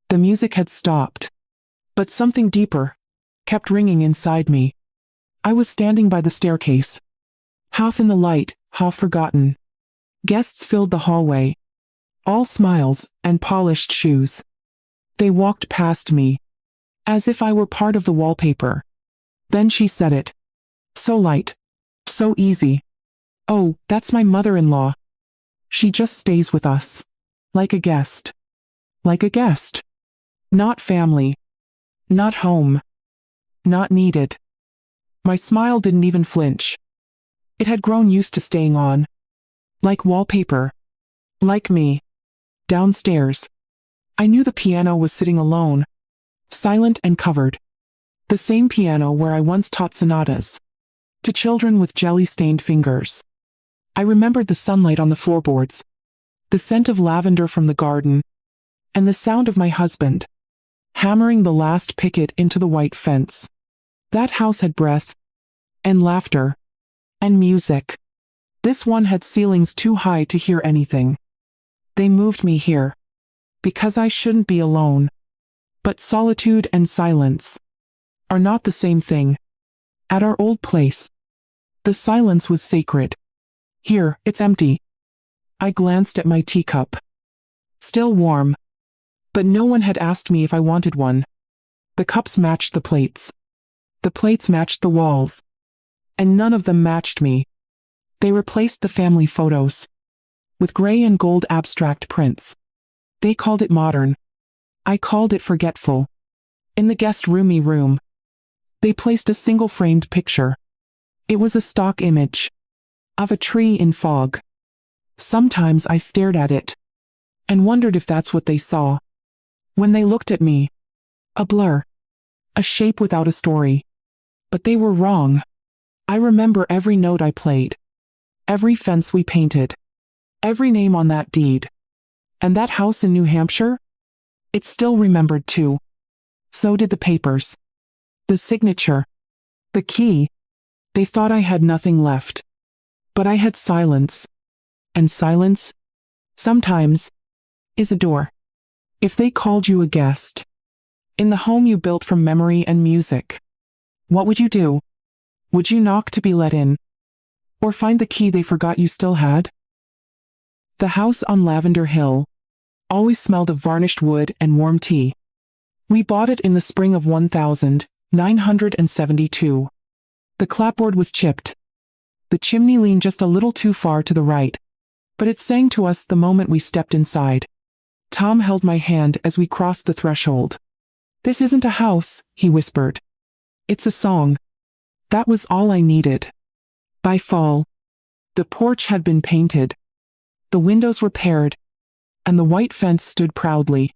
The music had stopped. But something deeper kept ringing inside me. I was standing by the staircase, half in the light, half forgotten. Guests filled the hallway, all smiles and polished shoes. They walked past me, as if I were part of the wallpaper. Then she said it. So light. So easy. "Oh, that's my mother-in-law. She just stays with us. Like a guest." Like a guest. Not family. Not home. Not needed. My smile didn't even flinch. It had grown used to staying on. Like wallpaper. Like me. Downstairs, I knew the piano was sitting alone, silent and covered. The same piano where I once taught sonatas to children with jelly-stained fingers. I remembered the sunlight on the floorboards, the scent of lavender from the garden, and the sound of my husband hammering the last picket into the white fence. That house had breath, and laughter, and music. This one had ceilings too high to hear anything. They moved me here, because I shouldn't be alone. But solitude and silence are not the same thing. At our old place, the silence was sacred. Here, it's empty. I glanced at my teacup. Still warm. But no one had asked me if I wanted one. The cups matched the plates. The plates matched the walls. And none of them matched me. They replaced the family photos with gray and gold abstract prints. They called it modern. I called it forgetful. In the guest roomy room, they placed a single framed picture. It was a stock image of a tree in fog. Sometimes I stared at it and wondered if that's what they saw. When they looked at me, a blur, a shape without a story. But they were wrong. I remember every note I played, every fence we painted, every name on that deed. And that house in New Hampshire? It's still remembered too. So did the papers. The signature. The key. They thought I had nothing left. But I had silence. And silence, sometimes, is a door. If they called you a guest, in the home you built from memory and music, what would you do? Would you knock to be let in? Or find the key they forgot you still had? The house on Lavender Hill always smelled of varnished wood and warm tea. We bought it in the spring of 1972. The clapboard was chipped. The chimney leaned just a little too far to the right, but it sang to us the moment we stepped inside. Tom held my hand as we crossed the threshold. "This isn't a house," he whispered. "It's a song." That was all I needed. By fall, the porch had been painted. The windows repaired, and the white fence stood proudly,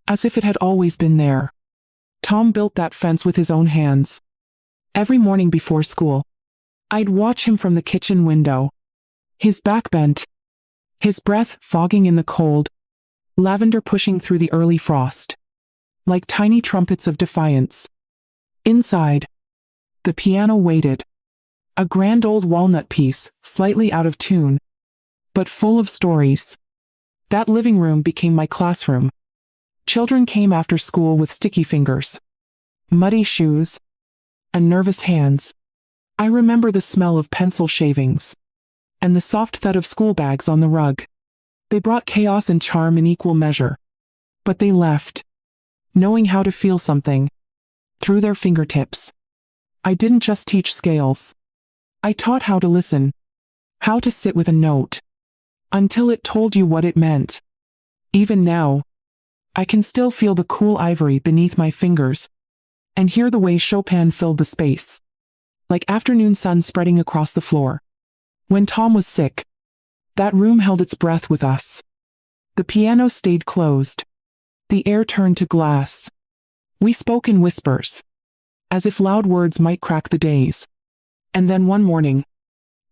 as if it had always been there. Tom built that fence with his own hands. Every morning before school, I'd watch him from the kitchen window, his back bent, his breath fogging in the cold, lavender pushing through the early frost, like tiny trumpets of defiance. Inside, the piano waited, a grand old walnut piece, slightly out of tune, but full of stories. That living room became my classroom. Children came after school with sticky fingers, muddy shoes, and nervous hands. I remember the smell of pencil shavings, and the soft thud of school bags on the rug. They brought chaos and charm in equal measure. But they left, knowing how to feel something, through their fingertips. I didn't just teach scales. I taught how to listen, how to sit with a note, until it told you what it meant. Even now, I can still feel the cool ivory beneath my fingers, and hear the way Chopin filled the space, like afternoon sun spreading across the floor. When Tom was sick, that room held its breath with us. The piano stayed closed. The air turned to glass. We spoke in whispers, as if loud words might crack the days. And then one morning,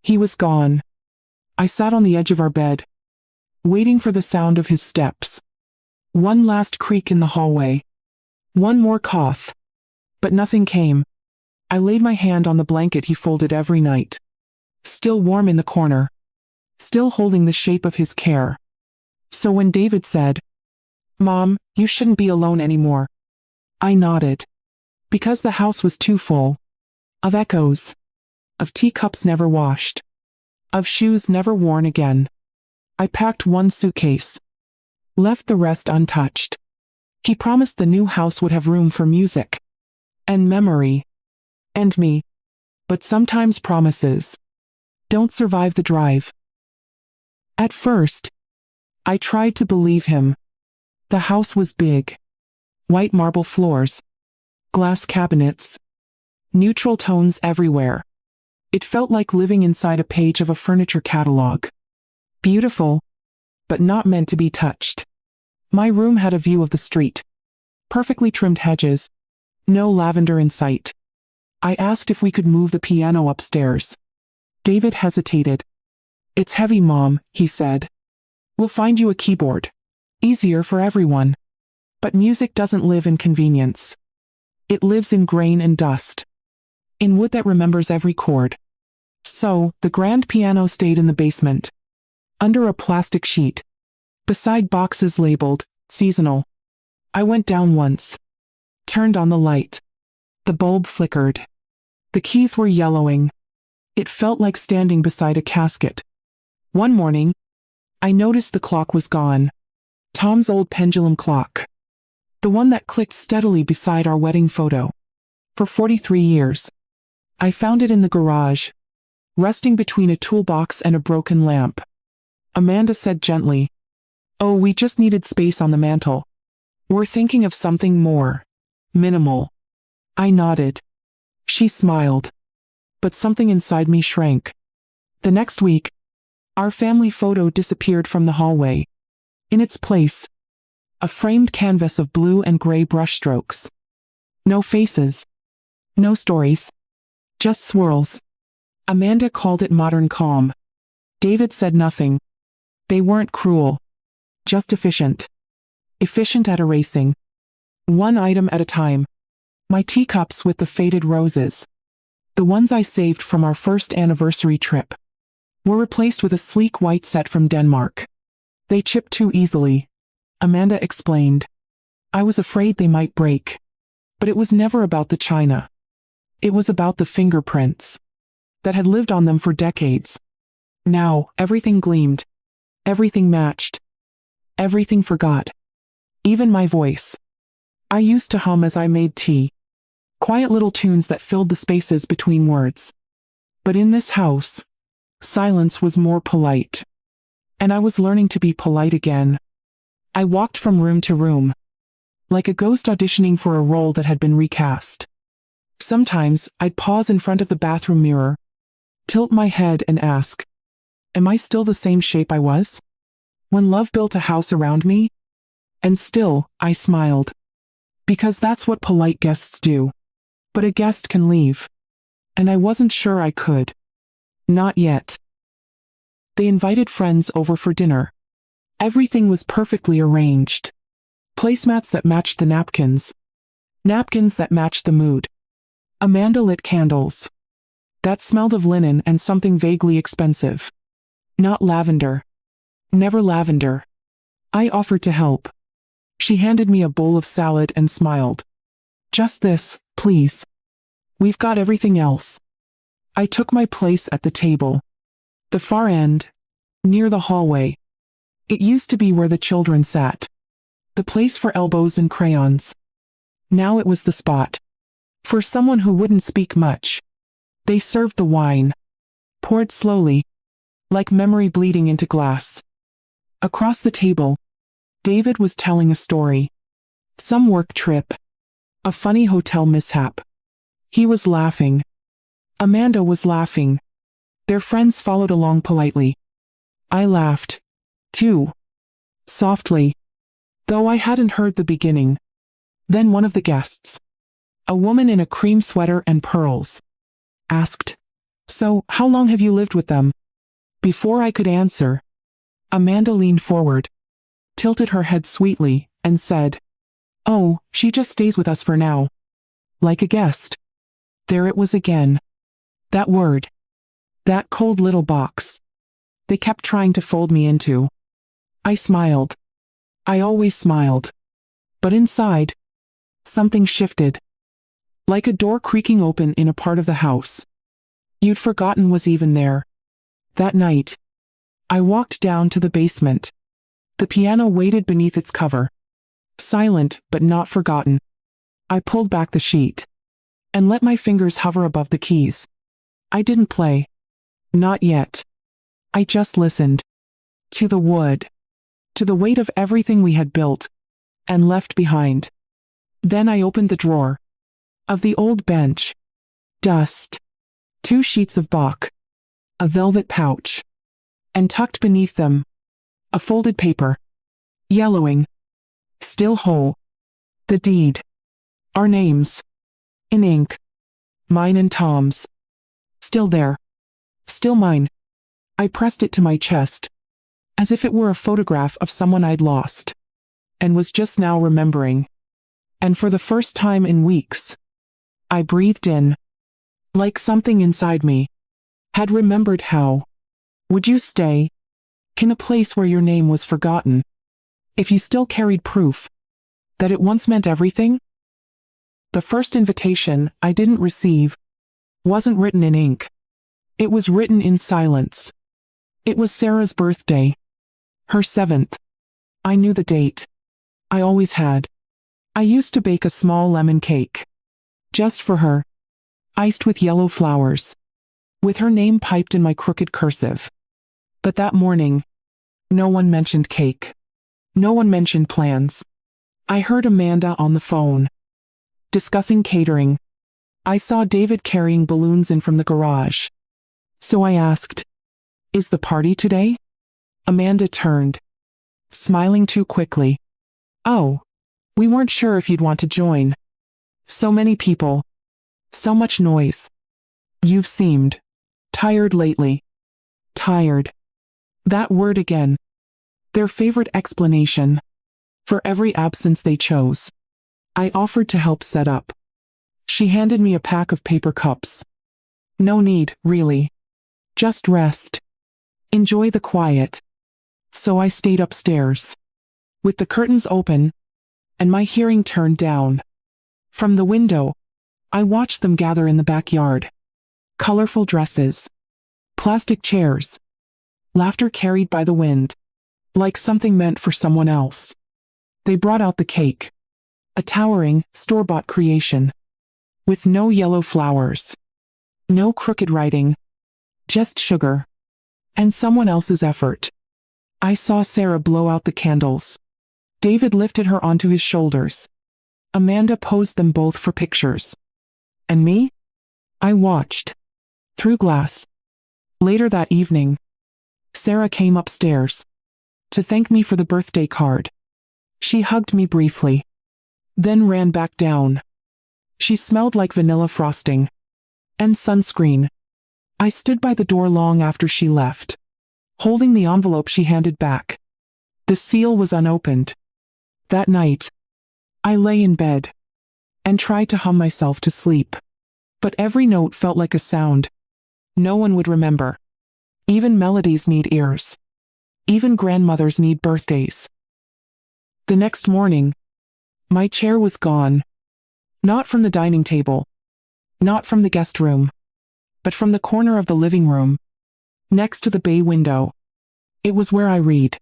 he was gone. I sat on the edge of our bed, waiting for the sound of his steps. One last creak in the hallway. One more cough. But nothing came. I laid my hand on the blanket he folded every night, still warm in the corner, still holding the shape of his care. So when David said, Mom, you shouldn't be alone anymore. I nodded. Because the house was too full. Of echoes. Of teacups never washed. Of shoes never worn again. I packed one suitcase. Left the rest untouched. He promised the new house would have room for music. And memory. And me. But sometimes promises don't survive the drive. At first, I tried to believe him. The house was big. White marble floors. Glass cabinets. Neutral tones everywhere. It felt like living inside a page of a furniture catalog. Beautiful, but not meant to be touched. My room had a view of the street. Perfectly trimmed hedges. No lavender in sight. I asked if we could move the piano upstairs. David hesitated. It's heavy, Mom, he said. We'll find you a keyboard. Easier for everyone. But music doesn't live in convenience. It lives in grain and dust. In wood that remembers every chord. So, the grand piano stayed in the basement. Under a plastic sheet. Beside boxes labeled, seasonal. I went down once. Turned on the light. The bulb flickered. The keys were yellowing. It felt like standing beside a casket. One morning, I noticed the clock was gone. Tom's old pendulum clock. The one that clicked steadily beside our wedding photo. For 43 years. I found it in the garage, resting between a toolbox and a broken lamp. Amanda said gently, "Oh, we just needed space on the mantle. We're thinking of something more minimal." I nodded. She smiled. But something inside me shrank. The next week, our family photo disappeared from the hallway. In its place, a framed canvas of blue and gray brushstrokes. No faces. No stories. Just swirls. Amanda called it modern calm. David said nothing. They weren't cruel. Just efficient. Efficient at erasing. One item at a time. My teacups with the faded roses. The ones I saved from our first anniversary trip. Were replaced with a sleek white set from Denmark. They chipped too easily. Amanda explained. I was afraid they might break. But it was never about the china. It was about the fingerprints that had lived on them for decades. Now, everything gleamed. Everything matched. Everything forgot. Even my voice. I used to hum as I made tea. Quiet little tunes that filled the spaces between words. But in this house, silence was more polite. And I was learning to be polite again. I walked from room to room. Like a ghost auditioning for a role that had been recast. Sometimes, I'd pause in front of the bathroom mirror, tilt my head and ask, am I still the same shape I was? When love built a house around me? And still, I smiled. Because that's what polite guests do. But a guest can leave. And I wasn't sure I could. Not yet. They invited friends over for dinner. Everything was perfectly arranged. Placemats that matched the napkins. Napkins that matched the mood. Amanda lit candles. That smelled of linen and something vaguely expensive. Not lavender. Never lavender. I offered to help. She handed me a bowl of salad and smiled. Just this, please. We've got everything else. I took my place at the table. The far end. Near the hallway. It used to be where the children sat. The place for elbows and crayons. Now it was the spot. For someone who wouldn't speak much. They served the wine. Poured slowly. Like memory bleeding into glass. Across the table, David was telling a story. Some work trip. A funny hotel mishap. He was laughing. Amanda was laughing. Their friends followed along politely. I laughed. Too. Softly. Though I hadn't heard the beginning. Then one of the guests, a woman in a cream sweater and pearls, asked, "So, how long have you lived with them?" Before I could answer, Amanda leaned forward, tilted her head sweetly, and said, "Oh, she just stays with us for now." Like a guest. There it was again. That word. That cold little box. They kept trying to fold me into. I smiled. I always smiled. But inside, something shifted. Like a door creaking open in a part of the house you'd forgotten was even there. That night, I walked down to the basement. The piano waited beneath its cover. Silent, but not forgotten. I pulled back the sheet and let my fingers hover above the keys. I didn't play. Not yet. I just listened. To the wood. To the weight of everything we had built and left behind. Then I opened the drawer of the old bench. Dust. 2 sheets of Bach. A velvet pouch. And tucked beneath them, a folded paper. Yellowing. Still whole. The deed. Our names. In ink. Mine and Tom's. Still there. Still mine. I pressed it to my chest, as if it were a photograph of someone I'd lost, and was just now remembering. And for the first time in weeks, I breathed in, like something inside me had remembered how. Would you stay in a place where your name was forgotten, if you still carried proof that it once meant everything? The first invitation I didn't receive wasn't written in ink. It was written in silence. It was Sarah's birthday. Her 7th. I knew the date. I always had. I used to bake a small lemon cake. Just for her. Iced with yellow flowers. With her name piped in my crooked cursive. But that morning, no one mentioned cake. No one mentioned plans. I heard Amanda on the phone, discussing catering. I saw David carrying balloons in from the garage. So I asked, "Is the party today?" Amanda turned, smiling too quickly. "Oh, we weren't sure if you'd want to join. So many people. So much noise. You've seemed tired lately." Tired. That word again. Their favorite explanation for every absence they chose. I offered to help set up. She handed me a pack of paper cups. No need, really. Just rest. Enjoy the quiet. So I stayed upstairs, with the curtains open, and my hearing turned down. From the window, I watched them gather in the backyard. Colorful dresses. Plastic chairs. Laughter carried by the wind. Like something meant for someone else. They brought out the cake. A towering, store-bought creation. With no yellow flowers. No crooked writing. Just sugar. And someone else's effort. I saw Sarah blow out the candles. David lifted her onto his shoulders. Amanda posed them both for pictures. And me? I watched. Through glass. Later that evening, Sarah came upstairs to thank me for the birthday card. She hugged me briefly, then ran back down. She smelled like vanilla frosting and sunscreen. I stood by the door long after she left, holding the envelope she handed back. The seal was unopened. That night, I lay in bed and tried to hum myself to sleep. But every note felt like a sound no one would remember. Even melodies need ears. Even grandmothers need birthdays. The next morning, my chair was gone. Not from the dining table. Not from the guest room. But from the corner of the living room. Next to the bay window. It was where I read.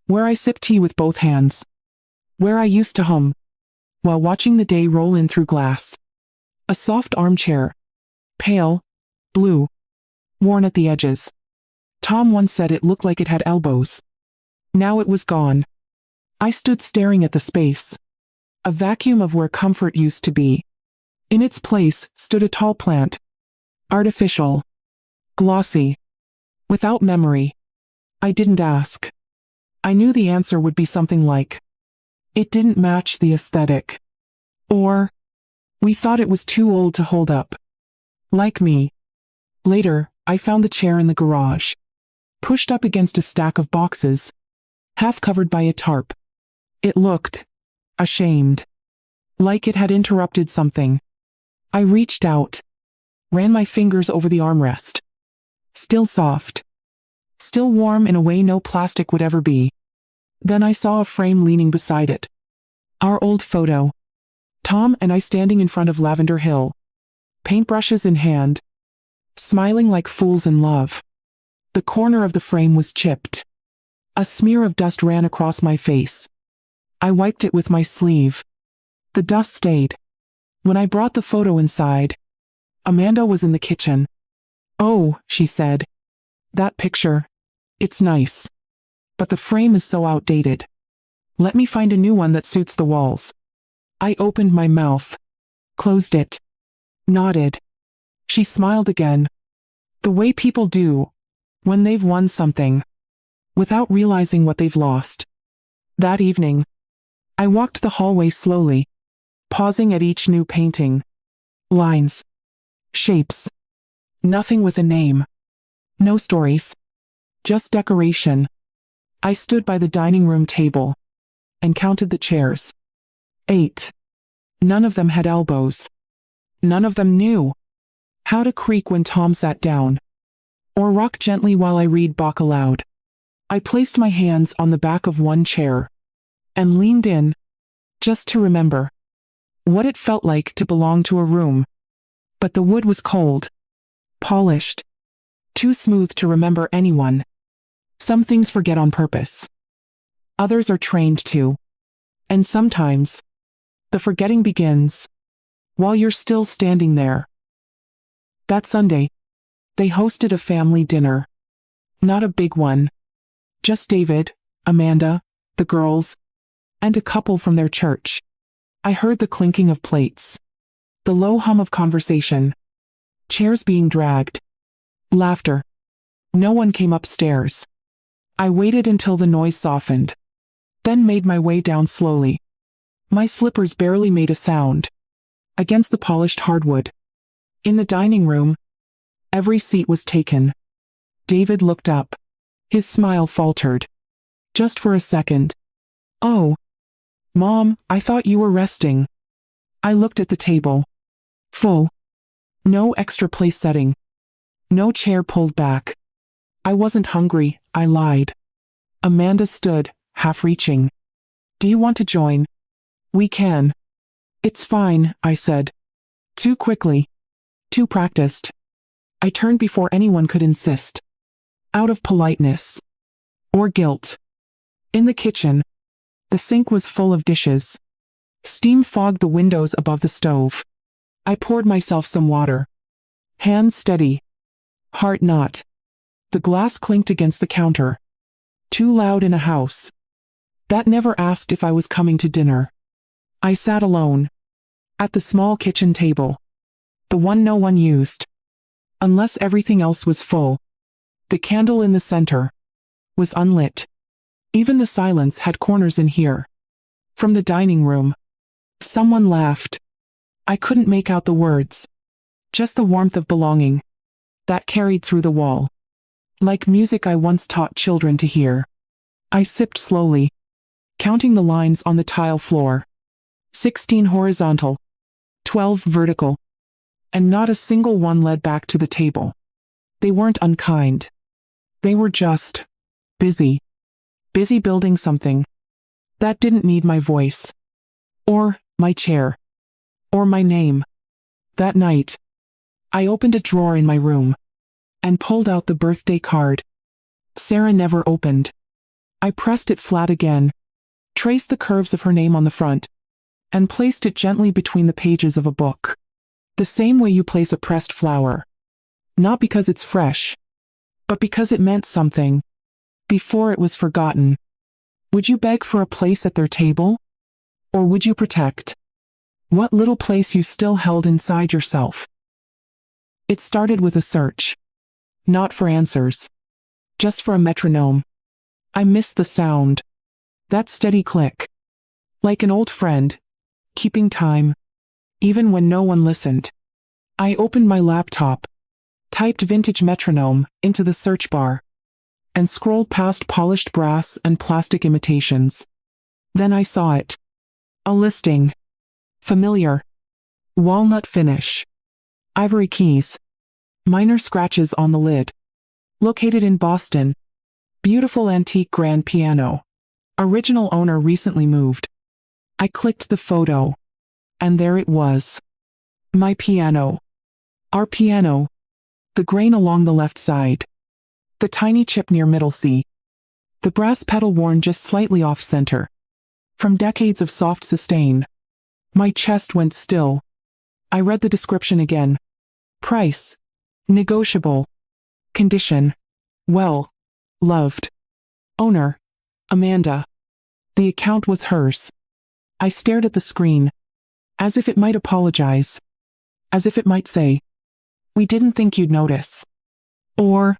Where I sip tea with both hands. Where I used to hum, while watching the day roll in through glass. A soft armchair. Pale. Blue. Worn at the edges. Tom once said it looked like it had elbows. Now it was gone. I stood staring at the space. A vacuum of where comfort used to be. In its place stood a tall plant. Artificial. Glossy. Without memory. I didn't ask. I knew the answer would be something like, it didn't match the aesthetic. Or, we thought it was too old to hold up. Like me. Later, I found the chair in the garage. Pushed up against a stack of boxes. Half covered by a tarp. It looked ashamed. Like it had interrupted something. I reached out. Ran my fingers over the armrest. Still soft. Still warm in a way no plastic would ever be. Then I saw a frame leaning beside it. Our old photo. Tom and I standing in front of Lavender Hill, paintbrushes in hand, smiling like fools in love. The corner of the frame was chipped. A smear of dust ran across my face. I wiped it with my sleeve. The dust stayed. When I brought the photo inside, Amanda was in the kitchen. "Oh," she said. "That picture. It's nice. But the frame is so outdated. Let me find a new one that suits the walls." I opened my mouth, closed it, nodded. She smiled again. The way people do when they've won something, without realizing what they've lost. That evening, I walked the hallway slowly, pausing at each new painting. Lines, shapes, nothing with a name. No stories, just decoration. I stood by the dining room table and counted the chairs. 8. None of them had elbows. None of them knew how to creak when Tom sat down, or rock gently while I read Bach aloud. I placed my hands on the back of one chair and leaned in, just to remember what it felt like to belong to a room. But the wood was cold, polished, too smooth to remember anyone. Some things forget on purpose. Others are trained to. And sometimes, the forgetting begins while you're still standing there. That Sunday, they hosted a family dinner. Not a big one. Just David, Amanda, the girls, and a couple from their church. I heard the clinking of plates, the low hum of conversation, chairs being dragged, laughter. No one came upstairs. I waited until the noise softened, then made my way down slowly. My slippers barely made a sound against the polished hardwood. In the dining room, every seat was taken. David looked up. His smile faltered. Just for a second. "Oh, Mom, I thought you were resting." I looked at the table. Full. No extra place setting. No chair pulled back. I wasn't hungry, I lied. Amanda stood, half reaching. "Do you want to join?" "We can." "It's fine," I said. Too quickly. Too practiced. I turned before anyone could insist. Out of politeness. Or guilt. In the kitchen, the sink was full of dishes. Steam fogged the windows above the stove. I poured myself some water. Hands steady. Heart not. The glass clinked against the counter. Too loud in a house that never asked if I was coming to dinner. I sat alone. At the small kitchen table. The one no one used. Unless everything else was full. The candle in the center was unlit. Even the silence had corners in here. From the dining room, someone laughed. I couldn't make out the words. Just the warmth of belonging that carried through the wall. Like music I once taught children to hear. I sipped slowly, counting the lines on the tile floor. 16 horizontal, 12 vertical, and not a single one led back to the table. They weren't unkind. They were just busy. Busy building something that didn't need my voice, or my chair, or my name. That night, I opened a drawer in my room and pulled out the birthday card Sarah never opened. I pressed it flat again, traced the curves of her name on the front, and placed it gently between the pages of a book. The same way you place a pressed flower. Not because it's fresh, but because it meant something. Before it was forgotten. Would you beg for a place at their table? Or would you protect what little place you still held inside yourself? It started with a search. Not for answers. Just for a metronome. I missed the sound. That steady click. Like an old friend. Keeping time. Even when no one listened. I opened my laptop. Typed vintage metronome into the search bar. And scrolled past polished brass and plastic imitations. Then I saw it. A listing. Familiar. Walnut finish. Ivory keys. Minor scratches on the lid. Located in Boston. Beautiful antique grand piano. Original owner recently moved. I clicked the photo. And there it was. My piano. Our piano. The grain along the left side. The tiny chip near middle C. The brass pedal worn just slightly off-center. From decades of soft sustain. My chest went still. I read the description again. Price. Negotiable. Condition. Well. Loved. Owner. Amanda. The account was hers. I stared at the screen. As if it might apologize. As if it might say, "We didn't think you'd notice." Or,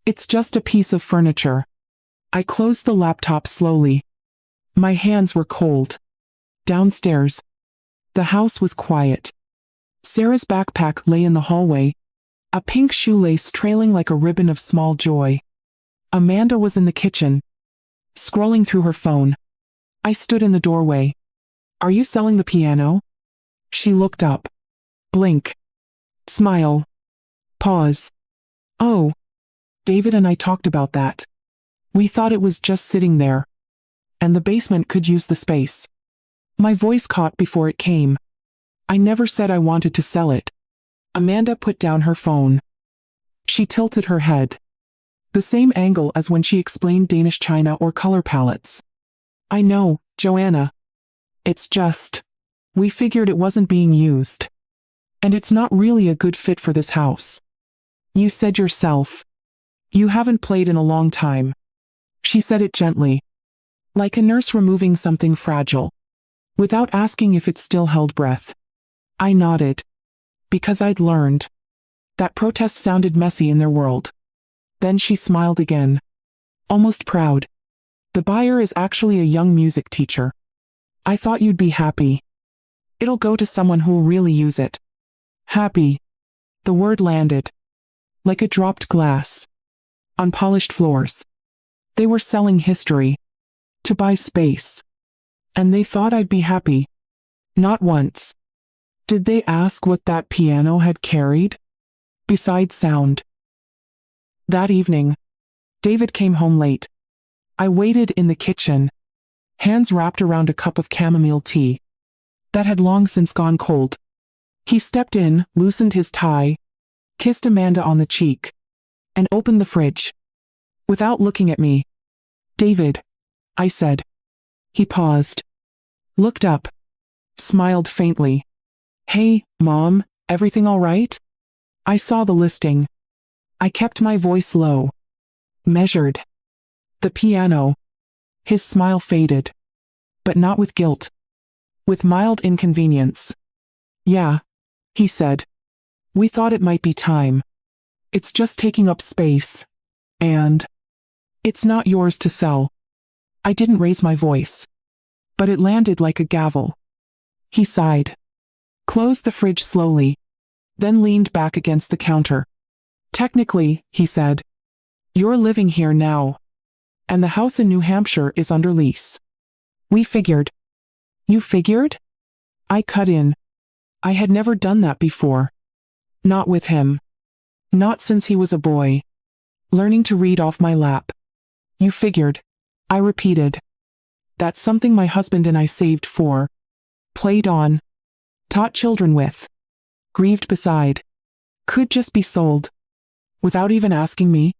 "It's just a piece of furniture." I closed the laptop slowly. My hands were cold. Downstairs. The house was quiet. Sarah's backpack lay in the hallway, a pink shoelace trailing like a ribbon of small joy. Amanda was in the kitchen, scrolling through her phone. I stood in the doorway. "Are you selling the piano?" She looked up. Blink. Smile. Pause. "Oh. David and I talked about that. We thought it was just sitting there. And the basement could use the space." My voice caught before it came. I never said I wanted to sell it. Amanda put down her phone. She tilted her head. The same angle as when she explained Danish china or color palettes. "I know, Joanna. It's just, we figured it wasn't being used. And it's not really a good fit for this house. You said yourself. You haven't played in a long time." She said it gently. Like a nurse removing something fragile. Without asking if it still held breath. I nodded. Because I'd learned. That protest sounded messy in their world. Then she smiled again. Almost proud. "The buyer is actually a young music teacher. I thought you'd be happy. It'll go to someone who'll really use it." Happy. The word landed. Like a dropped glass. On polished floors. They were selling history. To buy space. And they thought I'd be happy. Not once. Did they ask what that piano had carried? Besides sound. That evening, David came home late. I waited in the kitchen, hands wrapped around a cup of chamomile tea that had long since gone cold. He stepped in, loosened his tie, kissed Amanda on the cheek, and opened the fridge. Without looking at me. "David," I said. He paused, looked up, smiled faintly. "Hey, Mom, everything all right?" I saw the listing. I kept my voice low. Measured. The piano. His smile faded. But not with guilt. With mild inconvenience. "Yeah," he said. "We thought it might be time. It's just taking up space. And it's not yours to sell." I didn't raise my voice. But it landed like a gavel. He sighed. Closed the fridge slowly. Then leaned back against the counter. "Technically," he said, "you're living here now. And the house in New Hampshire is under lease. We figured." "You figured?" I cut in. I had never done that before. Not with him. Not since he was a boy. Learning to read off my lap. "You figured," I repeated. "That's something my husband and I saved for. Played on. Taught children with. Grieved beside. Could just be sold. Without even asking me."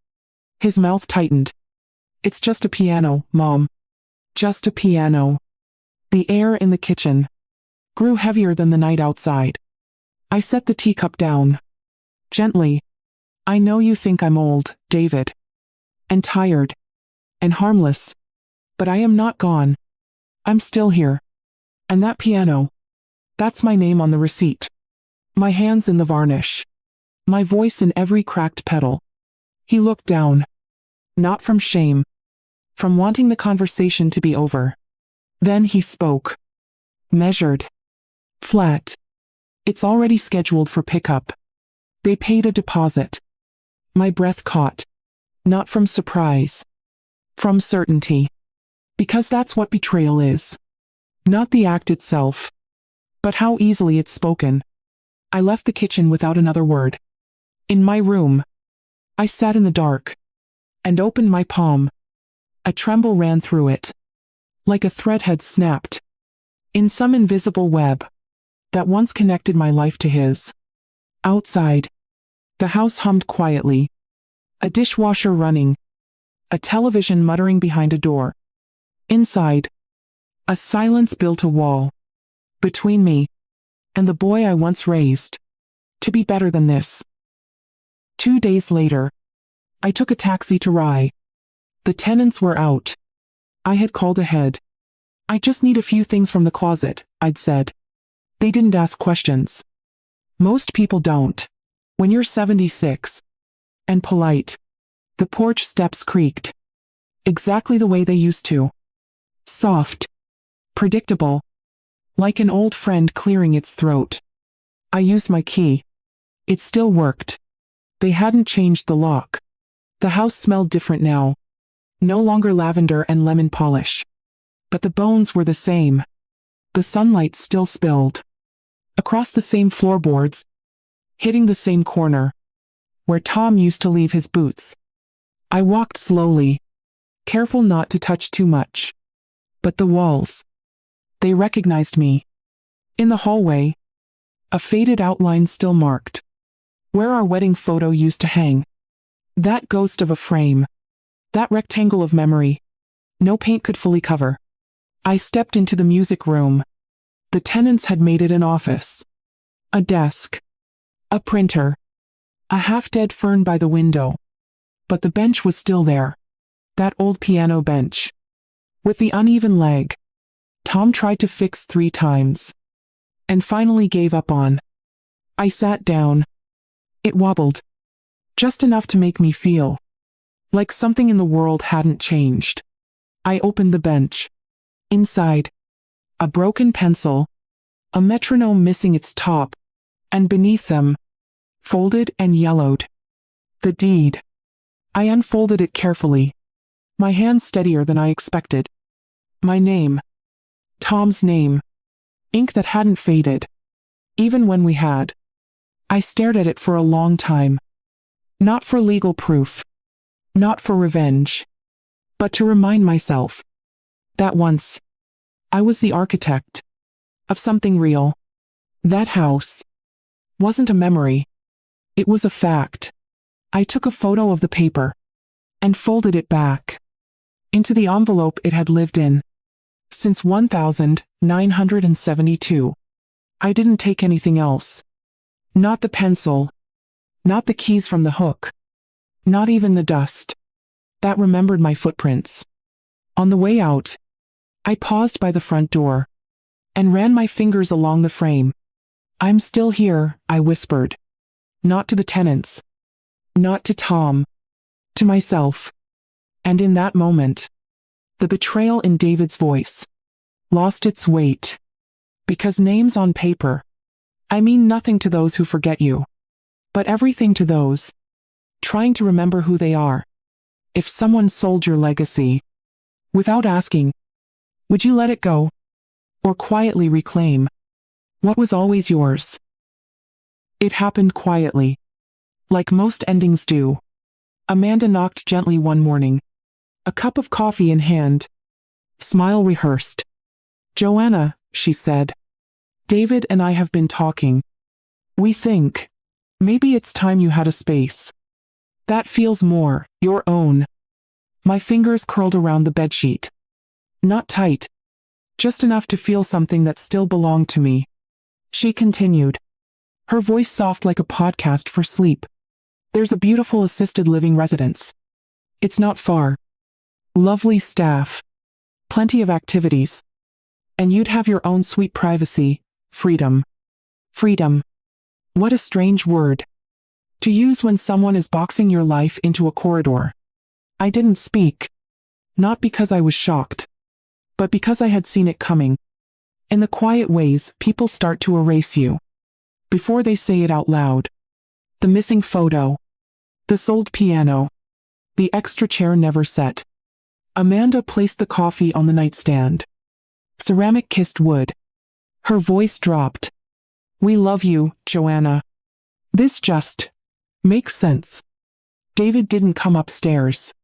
His mouth tightened. "It's just a piano, Mom. Just a piano." The air in the kitchen grew heavier than the night outside. I set the teacup down. Gently. "I know you think I'm old, David. And tired. And harmless. But I am not gone. I'm still here. And that piano. That's my name on the receipt. My hands in the varnish. My voice in every cracked pedal." He looked down. Not from shame. From wanting the conversation to be over. Then he spoke. Measured. Flat. "It's already scheduled for pickup. They paid a deposit." My breath caught. Not from surprise. From certainty. Because that's what betrayal is. Not the act itself. But how easily it's spoken. I left the kitchen without another word. In my room. I sat in the dark. And opened my palm. A tremble ran through it. like a thread had snapped, in some invisible web that once connected my life to his. Outside, the house hummed quietly, a dishwasher running, a television muttering behind a door. Inside, a silence built a wall between me and the boy I once raised to be better than this. 2 days later, I took a taxi to Rye. The tenants were out. I had called ahead. "I just need a few things from the closet," I'd said. They didn't ask questions. Most people don't. When you're 76 and polite. The porch steps creaked. Exactly the way they used to. Soft. Predictable. Like an old friend clearing its throat. I used my key. It still worked. They hadn't changed the lock. The house smelled different now. No longer lavender and lemon polish. But the bones were the same. The sunlight still spilled. Across the same floorboards. Hitting the same corner. Where Tom used to leave his boots. I walked slowly. Careful not to touch too much. But the walls. They recognized me. In the hallway. A faded outline still marked. Where our wedding photo used to hang. That ghost of a frame. That rectangle of memory. No paint could fully cover. I stepped into the music room. The tenants had made it an office. A desk. A printer. A half-dead fern by the window. But the bench was still there. That old piano bench. With the uneven leg. Tom tried to fix 3 times. And finally gave up on. I sat down. It wobbled. Just enough to make me feel like something in the world hadn't changed. I opened the bench. Inside. A broken pencil. A metronome missing its top. And beneath them. Folded and yellowed. The deed. I unfolded it carefully. My hand steadier than I expected. My name. Tom's name. Ink that hadn't faded. Even when we had. I stared at it for a long time. Not for legal proof. Not for revenge. But to remind myself. That once. I was the architect. Of something real. That house. Wasn't a memory. It was a fact. I took a photo of the paper. And folded it back. Into the envelope it had lived in. Since 1972. I didn't take anything else. Not the pencil. Not the keys from the hook. Not even the dust. That remembered my footprints. On the way out. I paused by the front door. And ran my fingers along the frame. "I'm still here," I whispered. Not to the tenants. Not to Tom. To myself. And in that moment. The betrayal in David's voice. Lost its weight. Because names on paper. I mean nothing to those who forget you. But everything to those. Trying to remember who they are. If someone sold your legacy. Without asking. Would you let it go? Or quietly reclaim. What was always yours? It happened quietly. Like most endings do. Amanda knocked gently one morning. A cup of coffee in hand. Smile rehearsed. "Joanna," she said. "David and I have been talking. We think. Maybe it's time you had a space. That feels more your own." My fingers curled around the bedsheet. Not tight. Just enough to feel something that still belonged to me. She continued. Her voice soft like a podcast for sleep. "There's a beautiful assisted living residence. It's not far. Lovely staff. Plenty of activities. And you'd have your own sweet privacy, freedom." Freedom. What a strange word. To use when someone is boxing your life into a corridor. I didn't speak. Not because I was shocked. But because I had seen it coming. In the quiet ways people start to erase you. Before they say it out loud. The missing photo. The sold piano. The extra chair never set. Amanda placed the coffee on the nightstand. Ceramic kissed wood. Her voice dropped. "We love you, Joanna. This just makes sense." David didn't come upstairs.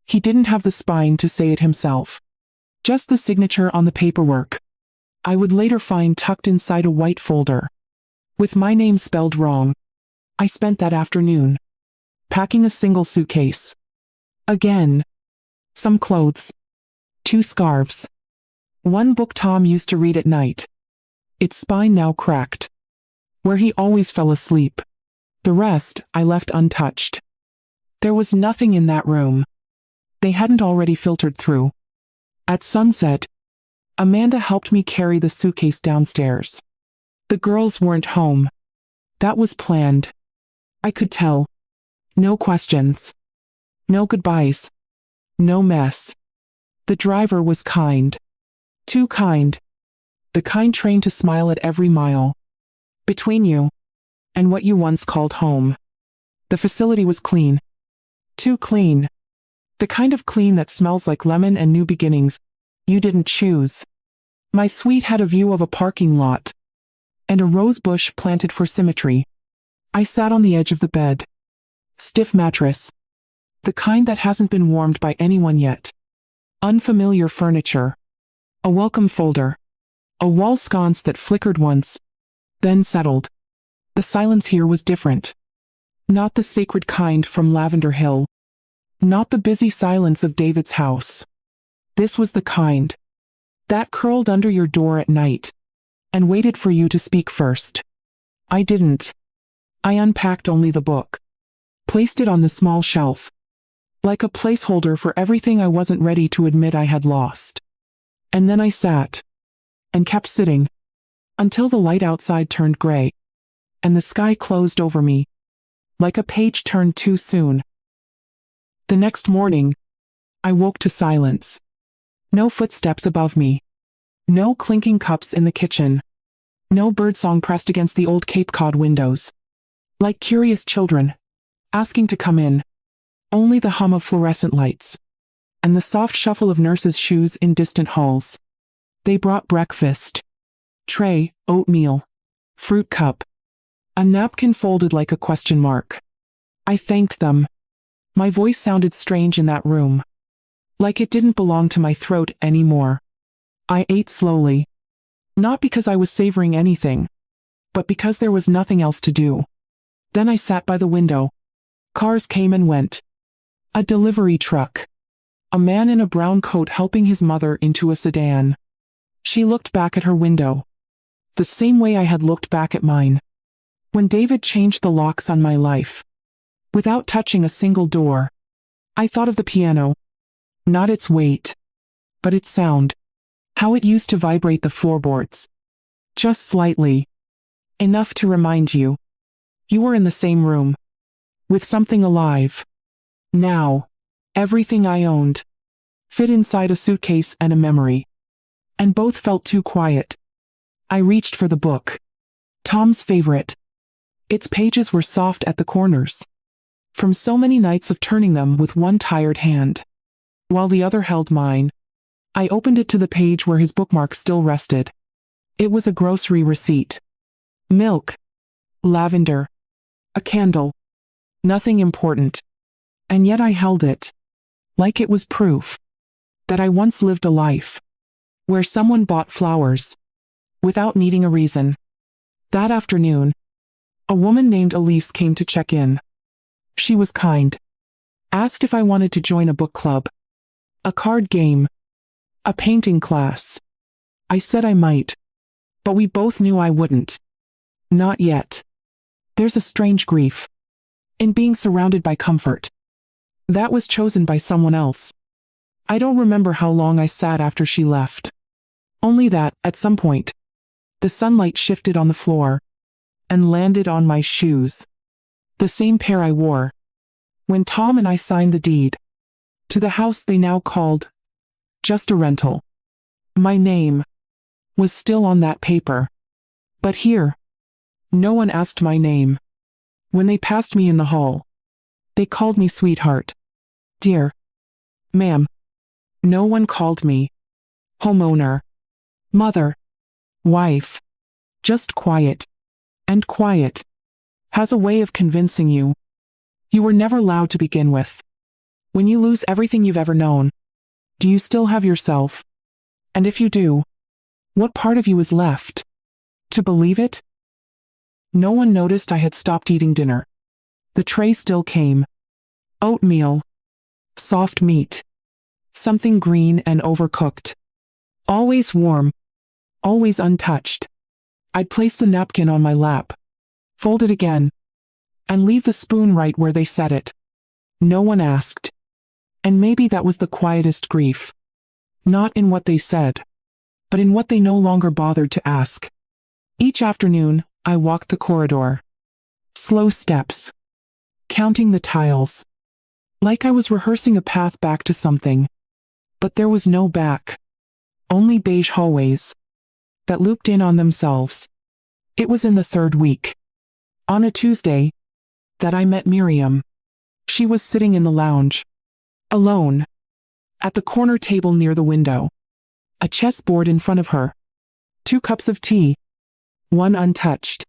He didn't have the spine to say it himself. Just the signature on the paperwork. I would later find tucked inside a white folder. With my name spelled wrong. I spent that afternoon packing a single suitcase. Again. Some clothes. 2 scarves. 1 book Tom used to read at night. Its spine now cracked. Where he always fell asleep. The rest I left untouched. There was nothing in that room. They hadn't already filtered through. At sunset, Amanda helped me carry the suitcase downstairs. The girls weren't home. That was planned. I could tell. No questions. No goodbyes. No mess. The driver was kind. Too kind. The kind trained to smile at every mile. Between you and what you once called home. The facility was clean. Too clean. The kind of clean that smells like lemon and new beginnings you didn't choose. My suite had a view of a parking lot and a rose bush planted for symmetry. I sat on the edge of the bed. Stiff mattress. The kind that hasn't been warmed by anyone yet. Unfamiliar furniture. A welcome folder. A wall sconce that flickered once, then settled. The silence here was different. Not the sacred kind from Lavender Hill. Not the busy silence of David's house. This was the kind that curled under your door at night and waited for you to speak first. I didn't. I unpacked only the book. Placed it on the small shelf. Like a placeholder for everything I wasn't ready to admit I had lost. And then I sat. And kept sitting. Until the light outside turned gray. And the sky closed over me. Like a page turned too soon. The next morning, I woke to silence. No footsteps above me. No clinking cups in the kitchen. No birdsong pressed against the old Cape Cod windows. Like curious children, asking to come in. Only the hum of fluorescent lights. And the soft shuffle of nurses' shoes in distant halls. They brought breakfast. Tray, oatmeal. Fruit cup. A napkin folded like a question mark. I thanked them. My voice sounded strange in that room. Like it didn't belong to my throat anymore. I ate slowly. Not because I was savoring anything, but because there was nothing else to do. Then I sat by the window. Cars came and went. A delivery truck. A man in a brown coat helping his mother into a sedan. She looked back at her window. The same way I had looked back at mine. When David changed the locks on my life. Without touching a single door. I thought of the piano. Not its weight. But its sound. How it used to vibrate the floorboards. Just slightly. Enough to remind you. You were in the same room. With something alive. Now. Everything I owned. Fit inside a suitcase and a memory. And both felt too quiet. I reached for the book. Tom's favorite. Its pages were soft at the corners. From so many nights of turning them with one tired hand. While the other held mine. I opened it to the page where his bookmark still rested. It was a grocery receipt. Milk. Lavender. A candle. Nothing important. And yet I held it. Like it was proof. That I once lived a life. Where someone bought flowers. Without needing a reason. That afternoon. A woman named Elise came to check in. She was kind. Asked if I wanted to join a book club. A card game. A painting class. I said I might. But we both knew I wouldn't. Not yet. There's a strange grief. In being surrounded by comfort. That was chosen by someone else. I don't remember how long I sat after she left. Only that, at some point, the sunlight shifted on the floor. And landed on my shoes. The same pair I wore. When Tom and I signed the deed. To the house they now called just a rental. My name was still on that paper. But here, no one asked my name. When they passed me in the hall, they called me sweetheart. Dear. Ma'am. No one called me homeowner. Mother. Wife. Just quiet. And quiet has a way of convincing you. You were never loud to begin with. When you lose everything you've ever known, do you still have yourself? And if you do, what part of you is left to believe it? No one noticed I had stopped eating dinner. The tray still came. Oatmeal, soft meat, something green and overcooked. Always warm, always untouched. I'd place the napkin on my lap, fold it again, and leave the spoon right where they set it. No one asked. And maybe that was the quietest grief. Not in what they said, but in what they no longer bothered to ask. Each afternoon, I walked the corridor. Slow steps. Counting the tiles. Like I was rehearsing a path back to something. But there was no back. Only beige hallways. That looped in on themselves. It was in the third week. On a Tuesday, that I met Miriam. She was sitting in the lounge. Alone. At the corner table near the window. A chessboard in front of her. 2 cups of tea. One untouched.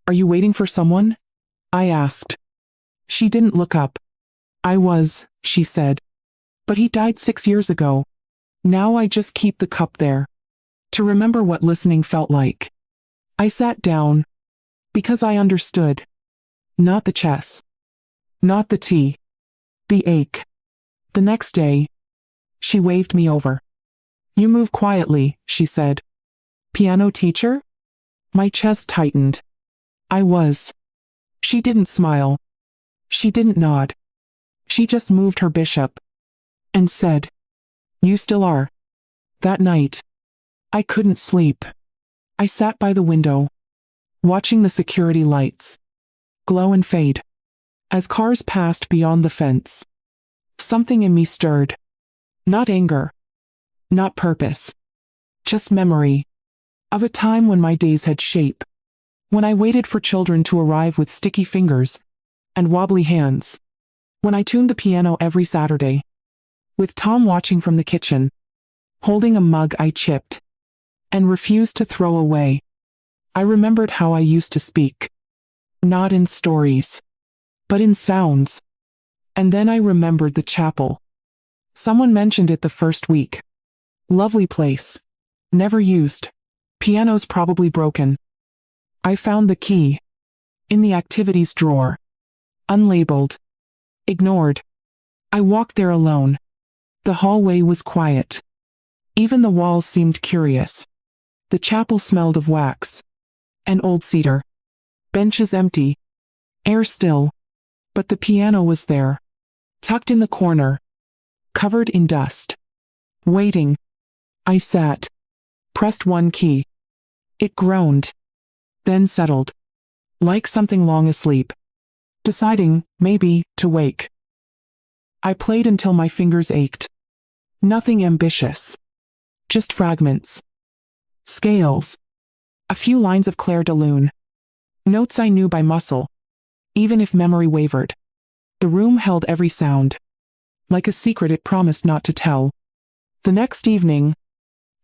Are you waiting for someone? I asked. She didn't look up. I was, she said. But he died 6 years ago. Now I just keep the cup there. To remember what listening felt like. I sat down. Because I understood. Not the chess. Not the tea. The ache. The next day, she waved me over. You move quietly, she said. Piano teacher? My chest tightened. I was. She didn't smile. She didn't nod. She just moved her bishop. And said, you still are. That night, I couldn't sleep. I sat by the window, watching the security lights glow and fade. As cars passed beyond the fence, something in me stirred. Not anger. Not purpose. Just memory. Of a time when my days had shape. When I waited for children to arrive with sticky fingers and wobbly hands. When I tuned the piano every Saturday. With Tom watching from the kitchen, holding a mug I chipped and refused to throw away. I remembered how I used to speak. Not in stories, but in sounds. And then I remembered the chapel. Someone mentioned it the first week. Lovely place. Never used. Piano's probably broken. I found the key. In the activities drawer. Unlabeled. Ignored. I walked there alone. The hallway was quiet. Even the walls seemed curious. The chapel smelled of wax. And old cedar. Benches empty. Air still. But the piano was there. Tucked in the corner. Covered in dust. Waiting. I sat. Pressed one key. It groaned. Then settled. Like something long asleep. Deciding, maybe, to wake. I played until my fingers ached. Nothing ambitious. Just fragments. Scales. A few lines of Clair de Lune. Notes I knew by muscle. Even if memory wavered. The room held every sound. Like a secret it promised not to tell. The next evening,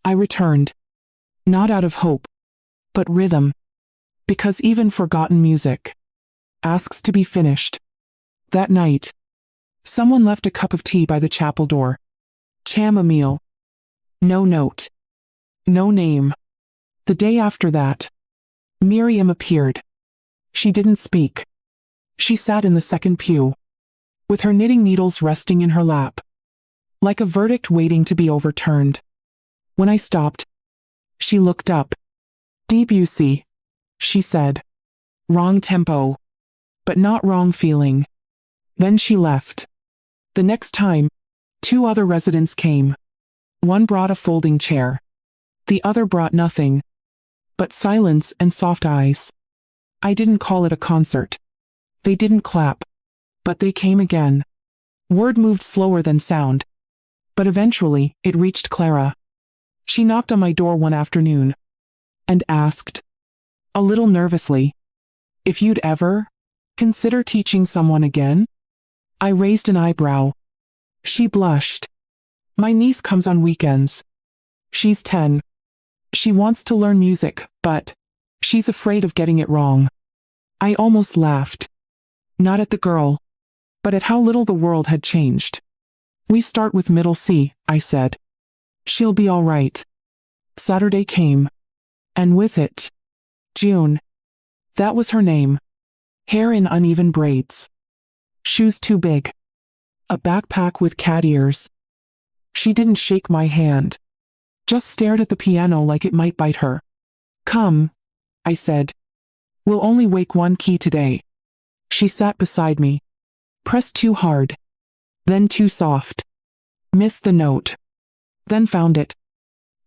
I returned. Not out of hope, but rhythm. Because even forgotten music asks to be finished. That night, someone left a cup of tea by the chapel door. Chamomile. No note. No name. The day after that, Miriam appeared. She didn't speak. She sat in the second pew, with her knitting needles resting in her lap, like a verdict waiting to be overturned. When I stopped, she looked up. Debussy, she said. Wrong tempo, but not wrong feeling. Then she left. The next time, 2 other residents came. One brought a folding chair. The other brought nothing, but silence and soft eyes. I didn't call it a concert. They didn't clap, but they came again. Word moved slower than sound. But eventually, it reached Clara. She knocked on my door one afternoon and asked, a little nervously, if you'd ever consider teaching someone again? I raised an eyebrow. She blushed. My niece comes on weekends. She's 10. She wants to learn music, but she's afraid of getting it wrong. I almost laughed. Not at the girl, but at how little the world had changed. We start with middle C, I said. She'll be all right. Saturday came, and with it, June. That was her name. Hair in uneven braids. Shoes too big. A backpack with cat ears. She didn't shake my hand. Just stared at the piano like it might bite her. Come, I said. We'll only wake one key today. She sat beside me. Pressed too hard. Then too soft. Missed the note. Then found it.